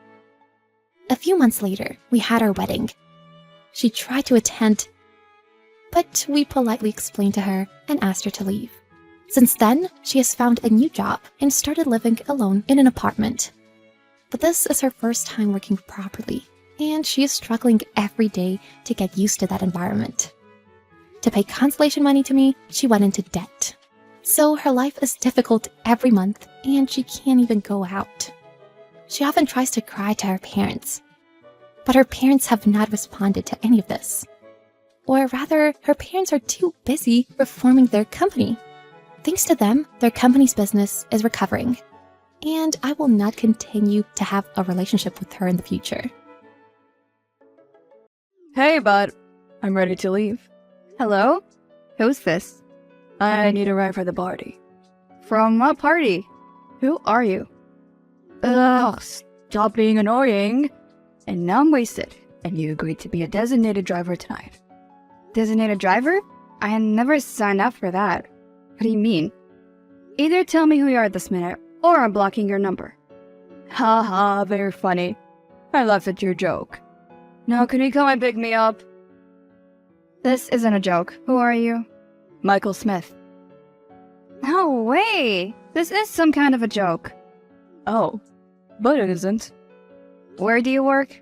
A few months later, we had our wedding. She tried to attend, but we politely explained to her and asked her to leave. Since then, she has found a new job and started living alone in an apartment. But this is her first time working properly, and she is struggling every day to get used to that environment. To pay consolation money to me, she went into debt. So her life is difficult every month, and she can't even go out. She often tries to cry to her parents, but her parents have not responded to any of this. Or rather, her parents are too busy reforming their company. Thanks to them, their company's business is recovering, and I will not continue to have a relationship with her in the future. Hey, bud. I'm ready to leave. Hello? Who's this? I need a ride for the party. From what party? Who are you? Ugh, stop being annoying. And now I'm wasted, and you agreed to be a designated driver tonight. Designated driver? I had never signed up for that. What do you mean? Either tell me who you are this minute, or I'm blocking your number. Haha, very funny. I laughed at your joke. Now can you come and pick me up? This isn't a joke. Who are you? Michael Smith. No way! This is some kind of a joke. Oh, but it isn't. Where do you work?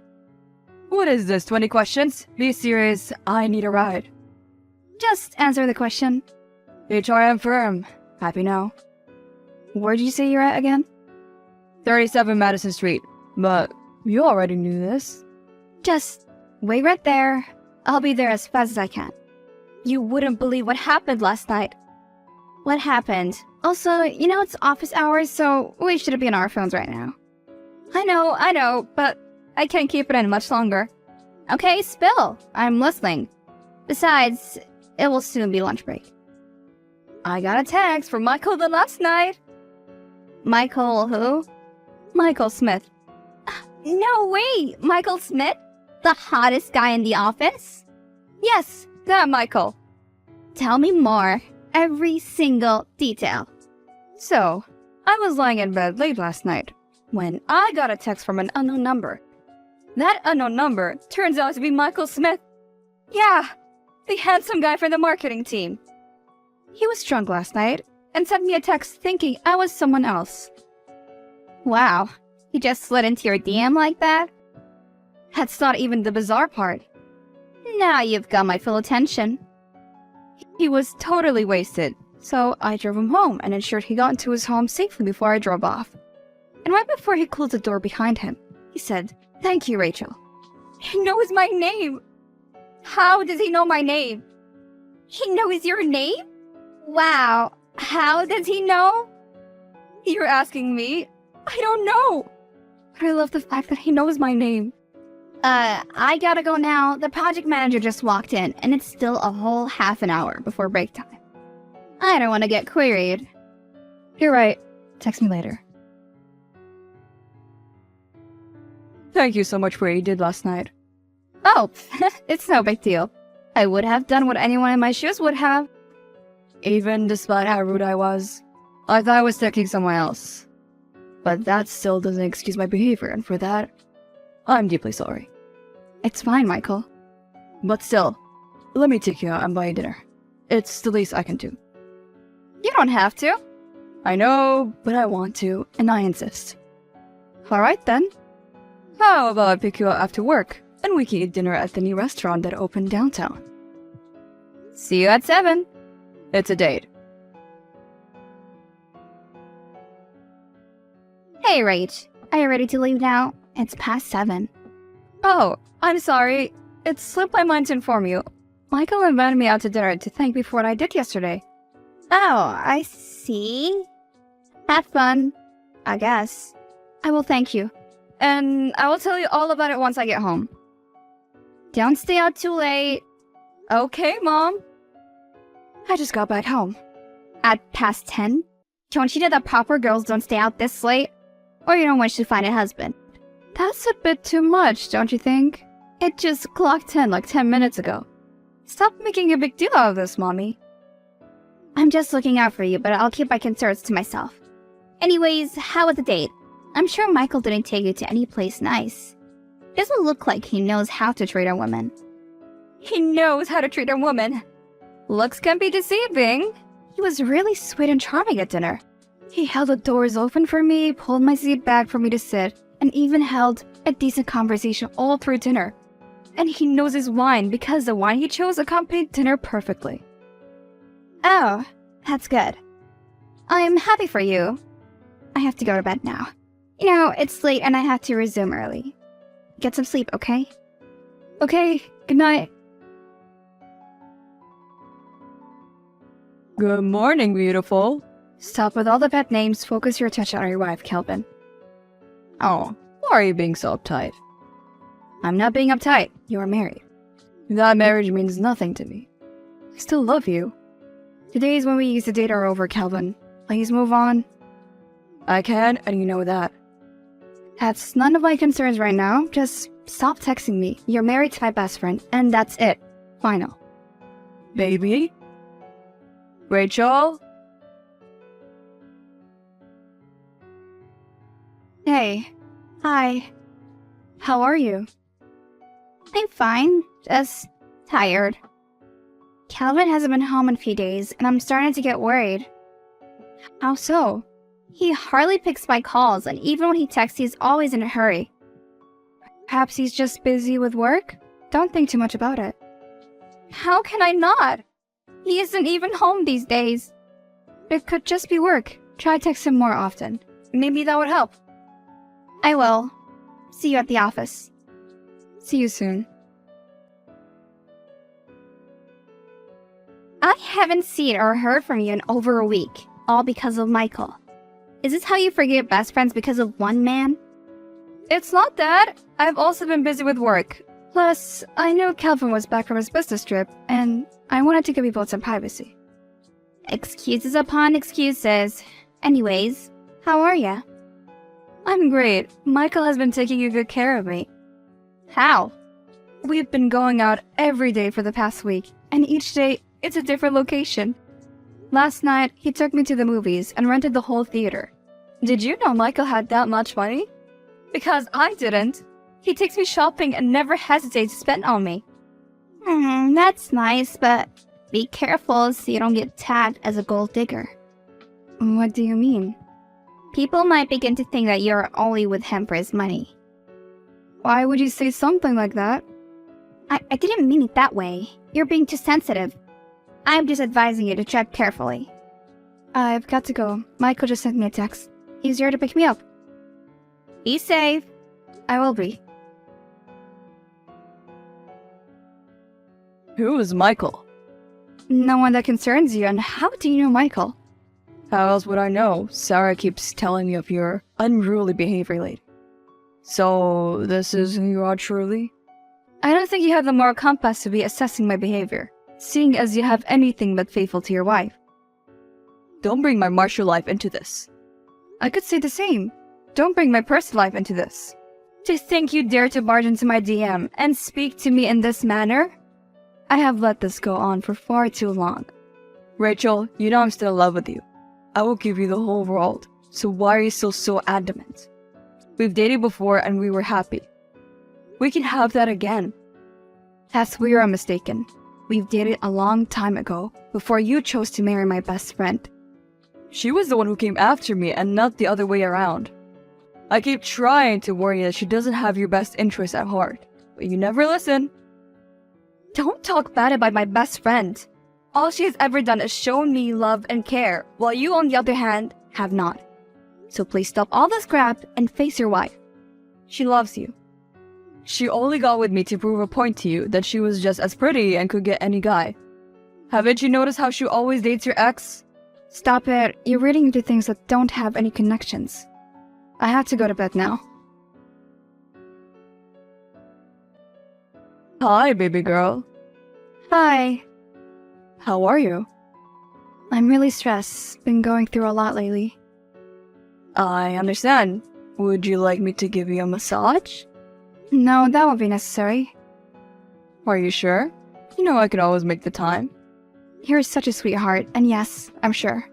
What is this, 20 questions? Be serious, I need a ride. Just answer the question. HRM firm. Happy now. Where did you say you're at again? 37 Madison Street. But you already knew this. Just wait right there. I'll be there as fast as I can. You wouldn't believe what happened last night. What happened? Also, you know it's office hours, so we shouldn't be on our phones right now. I know, but I can't keep it in much longer. Okay, spill. I'm listening. Besides, it will soon be lunch break. I got a text from Michael the last night. Michael who? Michael Smith. No way! Michael Smith? The hottest guy in the office? Yes, that Michael. Tell me more. Every single detail. So, I was lying in bed late last night when I got a text from an unknown number. That unknown number turns out to be Michael Smith. Yeah, the handsome guy from the marketing team. He was drunk last night and sent me a text thinking I was someone else. Wow, he just slid into your DM like that? That's not even the bizarre part. Now you've got my full attention. He was totally wasted, so I drove him home and ensured he got into his home safely before I drove off. And right before he closed the door behind him, he said, "Thank you, Rachel." He knows my name! How does he know my name? He knows your name? Wow, how does he know? You're asking me? I don't know. But I love the fact that he knows my name. I gotta go now. The project manager just walked in, and it's still a whole half an hour before break time. I don't want to get queried. You're right. Text me later. Thank you so much for what you did last night. Oh, it's no big deal. I would have done what anyone in my shoes would have. Even despite how rude I was, I thought I was texting someone else. But that still doesn't excuse my behavior, and for that, I'm deeply sorry. It's fine, Michael. But still, let me take you out and buy you dinner. It's the least I can do. You don't have to. I know, but I want to, and I insist. Alright then. How about I pick you up after work, and we can eat dinner at the new restaurant that opened downtown? See you at 7. It's a date. Hey, Rach. Are you ready to leave now? It's past 7. Oh, I'm sorry. It slipped my mind to inform you. Michael invited me out to dinner to thank me for what I did yesterday. Oh, I see. Have fun, I guess. I will thank you. And I will tell you all about it once I get home. Don't stay out too late. Okay, Mom. I just got back home. At past 10? Don't you know that proper girls don't stay out this late? Or you don't wish to find a husband? That's a bit too much, don't you think? It just clocked 10 like 10 minutes ago. Stop making a big deal out of this, Mommy. I'm just looking out for you, but I'll keep my concerns to myself. Anyways, how was the date? I'm sure Michael didn't take you to any place nice. Doesn't look like he knows how to treat a woman. He knows how to treat a woman. Looks can be deceiving. He was really sweet and charming at dinner. He held the doors open for me, pulled my seat back for me to sit, and even held a decent conversation all through dinner. And he knows his wine because the wine he chose accompanied dinner perfectly. Oh, that's good. I'm happy for you. I have to go to bed now. You know, it's late and I have to resume early. Get some sleep, okay? Okay, good night. Good morning, beautiful. Stop with all the pet names. Focus your attention on your wife, Kelvin. Oh, why are you being so uptight? I'm not being uptight. You are married. That marriage means nothing to me. I still love you. The days when we used to date are over, Kelvin. Please move on. I can, and you know that. That's none of my concerns right now. Just stop texting me. You're married to my best friend, and that's it. Final. Baby? Rachel? Hey. Hi. How are you? I'm fine. Just tired. Calvin hasn't been home in a few days, and I'm starting to get worried. How so? He hardly picks my calls, and even when he texts, he's always in a hurry. Perhaps he's just busy with work? Don't think too much about it. How can I not? He isn't even home these days. It could just be work. Try text him more often. Maybe that would help. I will. See you at the office. See you soon. I haven't seen or heard from you in over a week, all because of Michael. Is this how you forget best friends because of one man? It's not that. I've also been busy with work. Plus, I knew Calvin was back from his business trip, and I wanted to give you both some privacy. Excuses upon excuses. Anyways, how are ya? I'm great. Michael has been taking good care of me. How? We've been going out every day for the past week, and each day it's a different location. Last night, he took me to the movies and rented the whole theater. Did you know Michael had that much money? Because I didn't. He takes me shopping and never hesitates to spend on me. That's nice, but be careful so you don't get tagged as a gold digger. What do you mean? People might begin to think that you're only with him for his money. Why would you say something like that? I didn't mean it that way. You're being too sensitive. I'm just advising you to check carefully. I've got to go. Michael just sent me a text. He's here to pick me up. Be safe. I will be. Who is Michael? No one that concerns you, and how do you know Michael? How else would I know? Sarah keeps telling me of your unruly behavior lately. So, this is who you are truly? I don't think you have the moral compass to be assessing my behavior, seeing as you have anything but faithful to your wife. Don't bring my martial life into this. I could say the same. Don't bring my personal life into this. To think you dare to barge into my DM and speak to me in this manner? I have let this go on for far too long. Rachel, you know I'm still in love with you. I will give you the whole world, so why are you still so adamant? We've dated before and we were happy. We can have that again. That's where you're mistaken. We've dated a long time ago, before you chose to marry my best friend. She was the one who came after me and not the other way around. I keep trying to warn you that she doesn't have your best interests at heart, but you never listen. Don't talk bad about my best friend. All she has ever done is show me love and care, while you, on the other hand, have not. So please stop all this crap and face your wife. She loves you. She only got with me to prove a point to you that she was just as pretty and could get any guy. Haven't you noticed how she always dates your ex? Stop it. You're reading into things that don't have any connections. I have to go to bed now. Hi, baby girl. Hi. How are you? I'm really stressed. Been going through a lot lately. I understand. Would you like me to give you a massage? No, that won't be necessary. Are you sure? You know I could always make the time. You're such a sweetheart, and yes, I'm sure.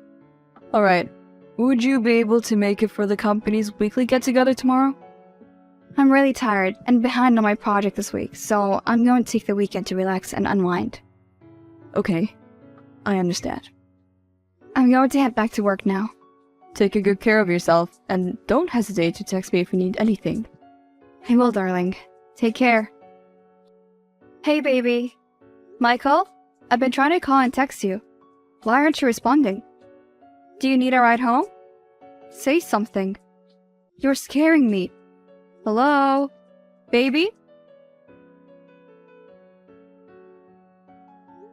Alright. Would you be able to make it for the company's weekly get-together tomorrow? I'm really tired and behind on my project this week, so I'm going to take the weekend to relax and unwind. Okay. I understand. I'm going to head back to work now. Take good care of yourself, and don't hesitate to text me if you need anything. I will, darling. Take care. Hey, baby. Michael? I've been trying to call and text you. Why aren't you responding? Do you need a ride home? Say something. You're scaring me. Hello? Baby?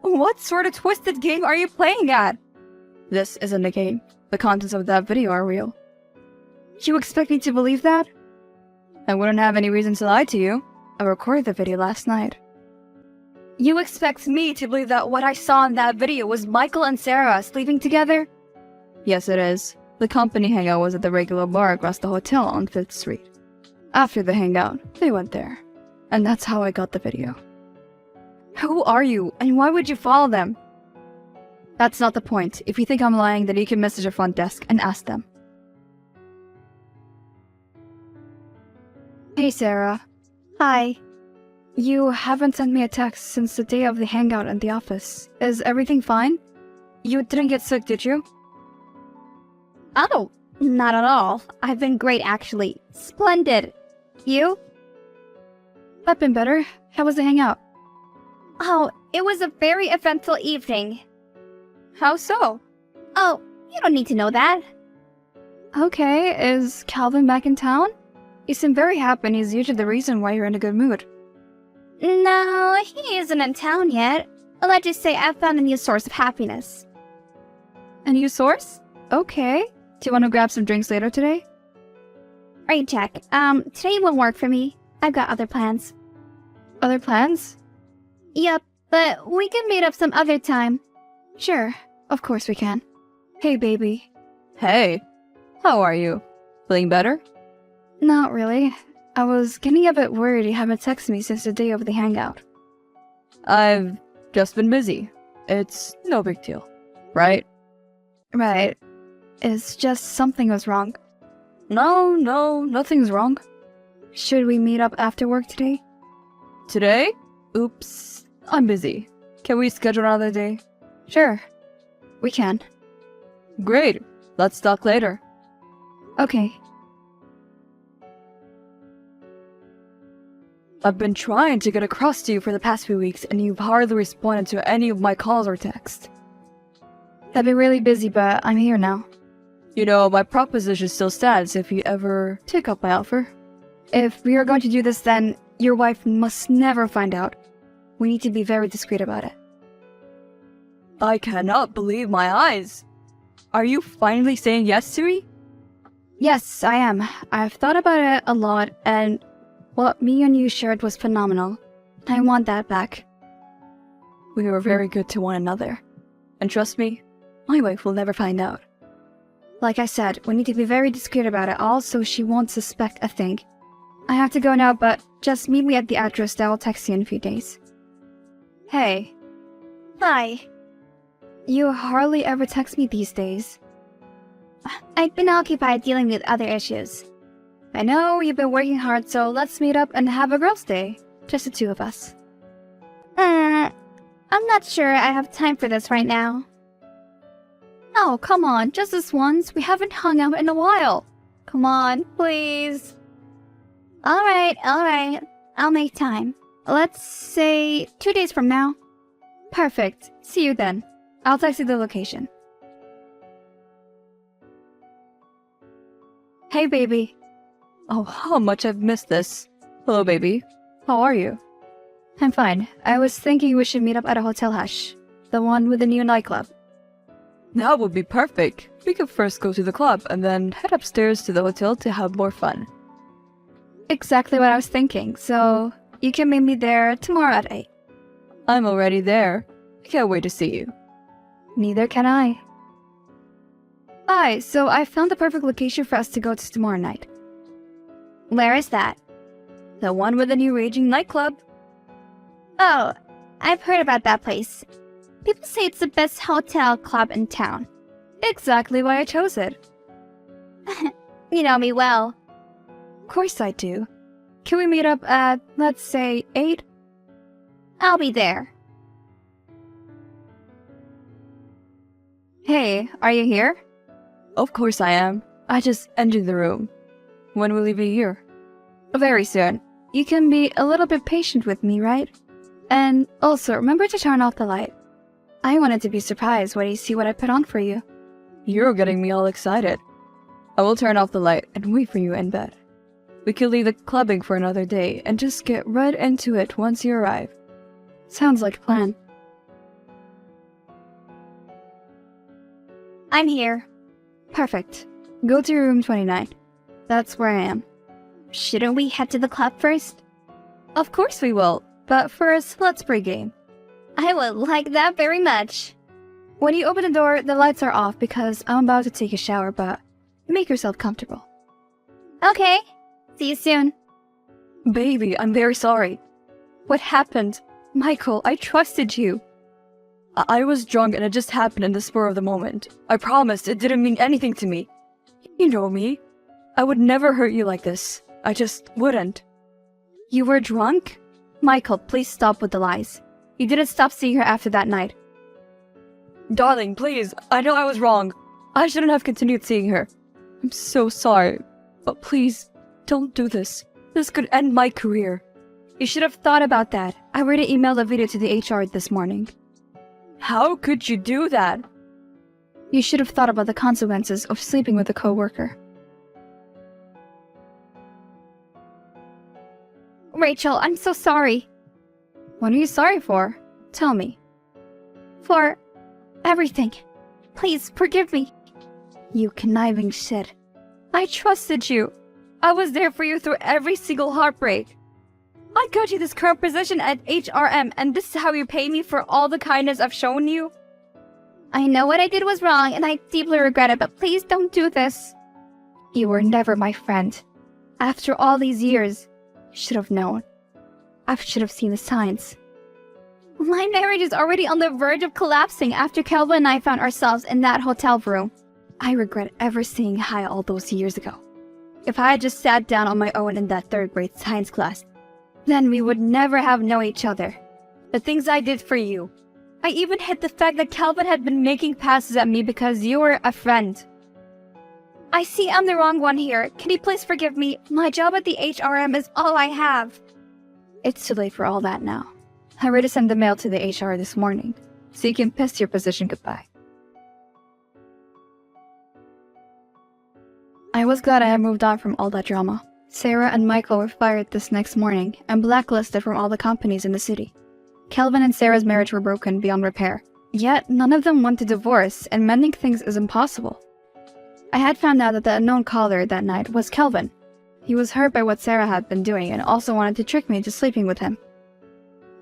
What sort of twisted game are you playing at? This isn't a game. The contents of that video are real. You expect me to believe that? I wouldn't have any reason to lie to you. I recorded the video last night. You expect me to believe that what I saw in that video was Michael and Sarah sleeping together? Yes, it is. The company hangout was at the regular bar across the hotel on 5th Street. After the hangout, they went there. And that's how I got the video. Who are you, and why would you follow them? That's not the point. If you think I'm lying, then you can message the front desk and ask them. Hey, Sarah. Hi. You haven't sent me a text since the day of the hangout in the office. Is everything fine? You didn't get sick, did you? Oh, not at all. I've been great, actually. Splendid. You? I've been better. How was the hangout? Oh, it was a very eventful evening. How so? Oh, you don't need to know that. Okay, is Calvin back in town? You seem very happy and he's usually the reason why you're in a good mood. No, he isn't in town yet. Let's just say I've found a new source of happiness. A new source? Okay. Do you want to grab some drinks later today? Right, Jack. Today won't work for me. I've got other plans. Other plans? Yep, but we can meet up some other time. Sure, of course we can. Hey, baby. Hey, how are you? Feeling better? Not really. I was getting a bit worried you haven't texted me since the day of the hangout. I've just been busy. It's no big deal, right? Right. It's just something was wrong. No, nothing's wrong. Should we meet up after work today? Today? Oops. I'm busy. Can we schedule another day? Sure. We can. Great. Let's talk later. Okay. I've been trying to get across to you for the past few weeks, and you've hardly responded to any of my calls or texts. I've been really busy, but I'm here now. You know, my proposition still stands if you ever take up my offer. If we are going to do this, then your wife must never find out. We need to be very discreet about it. I cannot believe my eyes. Are you finally saying yes to me? Yes, I am. I've thought about it a lot, and what me and you shared was phenomenal. I want that back. We were very good to one another. And trust me, my wife will never find out. Like I said, we need to be very discreet about it all so she won't suspect a thing. I have to go now, but just meet me at the address that I'll text you in a few days. Hey. Hi. You hardly ever text me these days. I've been occupied dealing with other issues. I know you've been working hard, so let's meet up and have a girls' day. Just the two of us. I'm not sure I have time for this right now. Oh, come on, just this once. We haven't hung out in a while. Come on, please. Alright. I'll make time. Let's say 2 days from now. Perfect. See you then. I'll text you the location. Hey, baby. Oh, how much I've missed this. Hello, baby. How are you? I'm fine. I was thinking we should meet up at a hotel hash. The one with the new nightclub. That would be perfect. We could first go to the club and then head upstairs to the hotel to have more fun. Exactly what I was thinking, so you can meet me there tomorrow at 8. I'm already there. I can't wait to see you. Neither can I. Hi, so I found the perfect location for us to go to tomorrow night. Where is that? The one with the new raging nightclub. Oh, I've heard about that place. People say it's the best hotel club in town. Exactly why I chose it. You know me well. Of course I do. Can we meet up at, let's say, 8? I'll be there. Hey, are you here? Of course I am. I just entered the room. When will you be here? Very soon. You can be a little bit patient with me, right? And also, remember to turn off the light. I wanted to be surprised when you see what I put on for you. You're getting me all excited. I will turn off the light and wait for you in bed. We could leave the clubbing for another day and just get right into it once you arrive. Sounds like a plan. I'm here. Perfect. Go to room 29. That's where I am. Shouldn't we head to the club first? Of course we will, but first, let's pregame. I would like that very much. When you open the door, the lights are off because I'm about to take a shower, but make yourself comfortable. Okay. See you soon. Baby, I'm very sorry. What happened? Michael, I trusted you. I was drunk and it just happened in the spur of the moment. I promised it didn't mean anything to me. You know me. I would never hurt you like this. I just wouldn't. You were drunk? Michael, please stop with the lies. You didn't stop seeing her after that night. Darling, please. I know I was wrong. I shouldn't have continued seeing her. I'm so sorry. But please, don't do this. This could end my career. You should have thought about that. I already emailed a video to the HR this morning. How could you do that? You should have thought about the consequences of sleeping with a coworker. Rachel, I'm so sorry. What are you sorry for? Tell me. For everything. Please, forgive me. You conniving shit. I trusted you. I was there for you through every single heartbreak. I got you this current position at HRM, and this is how you pay me for all the kindness I've shown you? I know what I did was wrong, and I deeply regret it, but please don't do this. You were never my friend. After all these years, you should have known. I should have seen the signs. My marriage is already on the verge of collapsing after Kelvin and I found ourselves in that hotel room. I regret ever saying hi all those years ago. If I had just sat down on my own in that third grade science class, then we would never have known each other. The things I did for you. I even hid the fact that Calvin had been making passes at me because you were a friend. I see I'm the wrong one here. Can you please forgive me? My job at the HRM is all I have. It's too late for all that now. I already sent the mail to the HR this morning, so you can piss your position goodbye. I was glad I had moved on from all that drama. Sarah and Michael were fired this next morning and blacklisted from all the companies in the city. Calvin and Sarah's marriage were broken beyond repair. Yet, none of them want a divorce, and mending things is impossible. I had found out that the unknown caller that night was Calvin. He was hurt by what Sarah had been doing and also wanted to trick me into sleeping with him.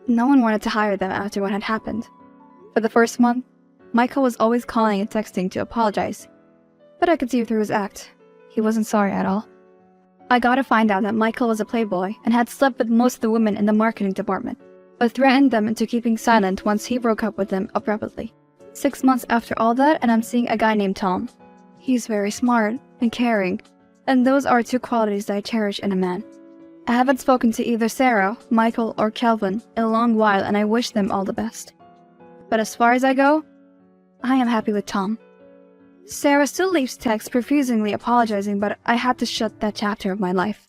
No one wanted to hire them after what had happened. For the first month, Michael was always calling and texting to apologize. But I could see through his act. He wasn't sorry at all. I got to find out that Michael was a playboy and had slept with most of the women in the marketing department, but threatened them into keeping silent once he broke up with them abruptly. 6 months after all that, and I'm seeing a guy named Tom. He's very smart and caring, and those are two qualities that I cherish in a man. I haven't spoken to either Sarah, Michael, or Calvin in a long while, and I wish them all the best. But as far as I go, I am happy with Tom. Sarah still leaves texts profusely apologizing, but I had to shut that chapter of my life.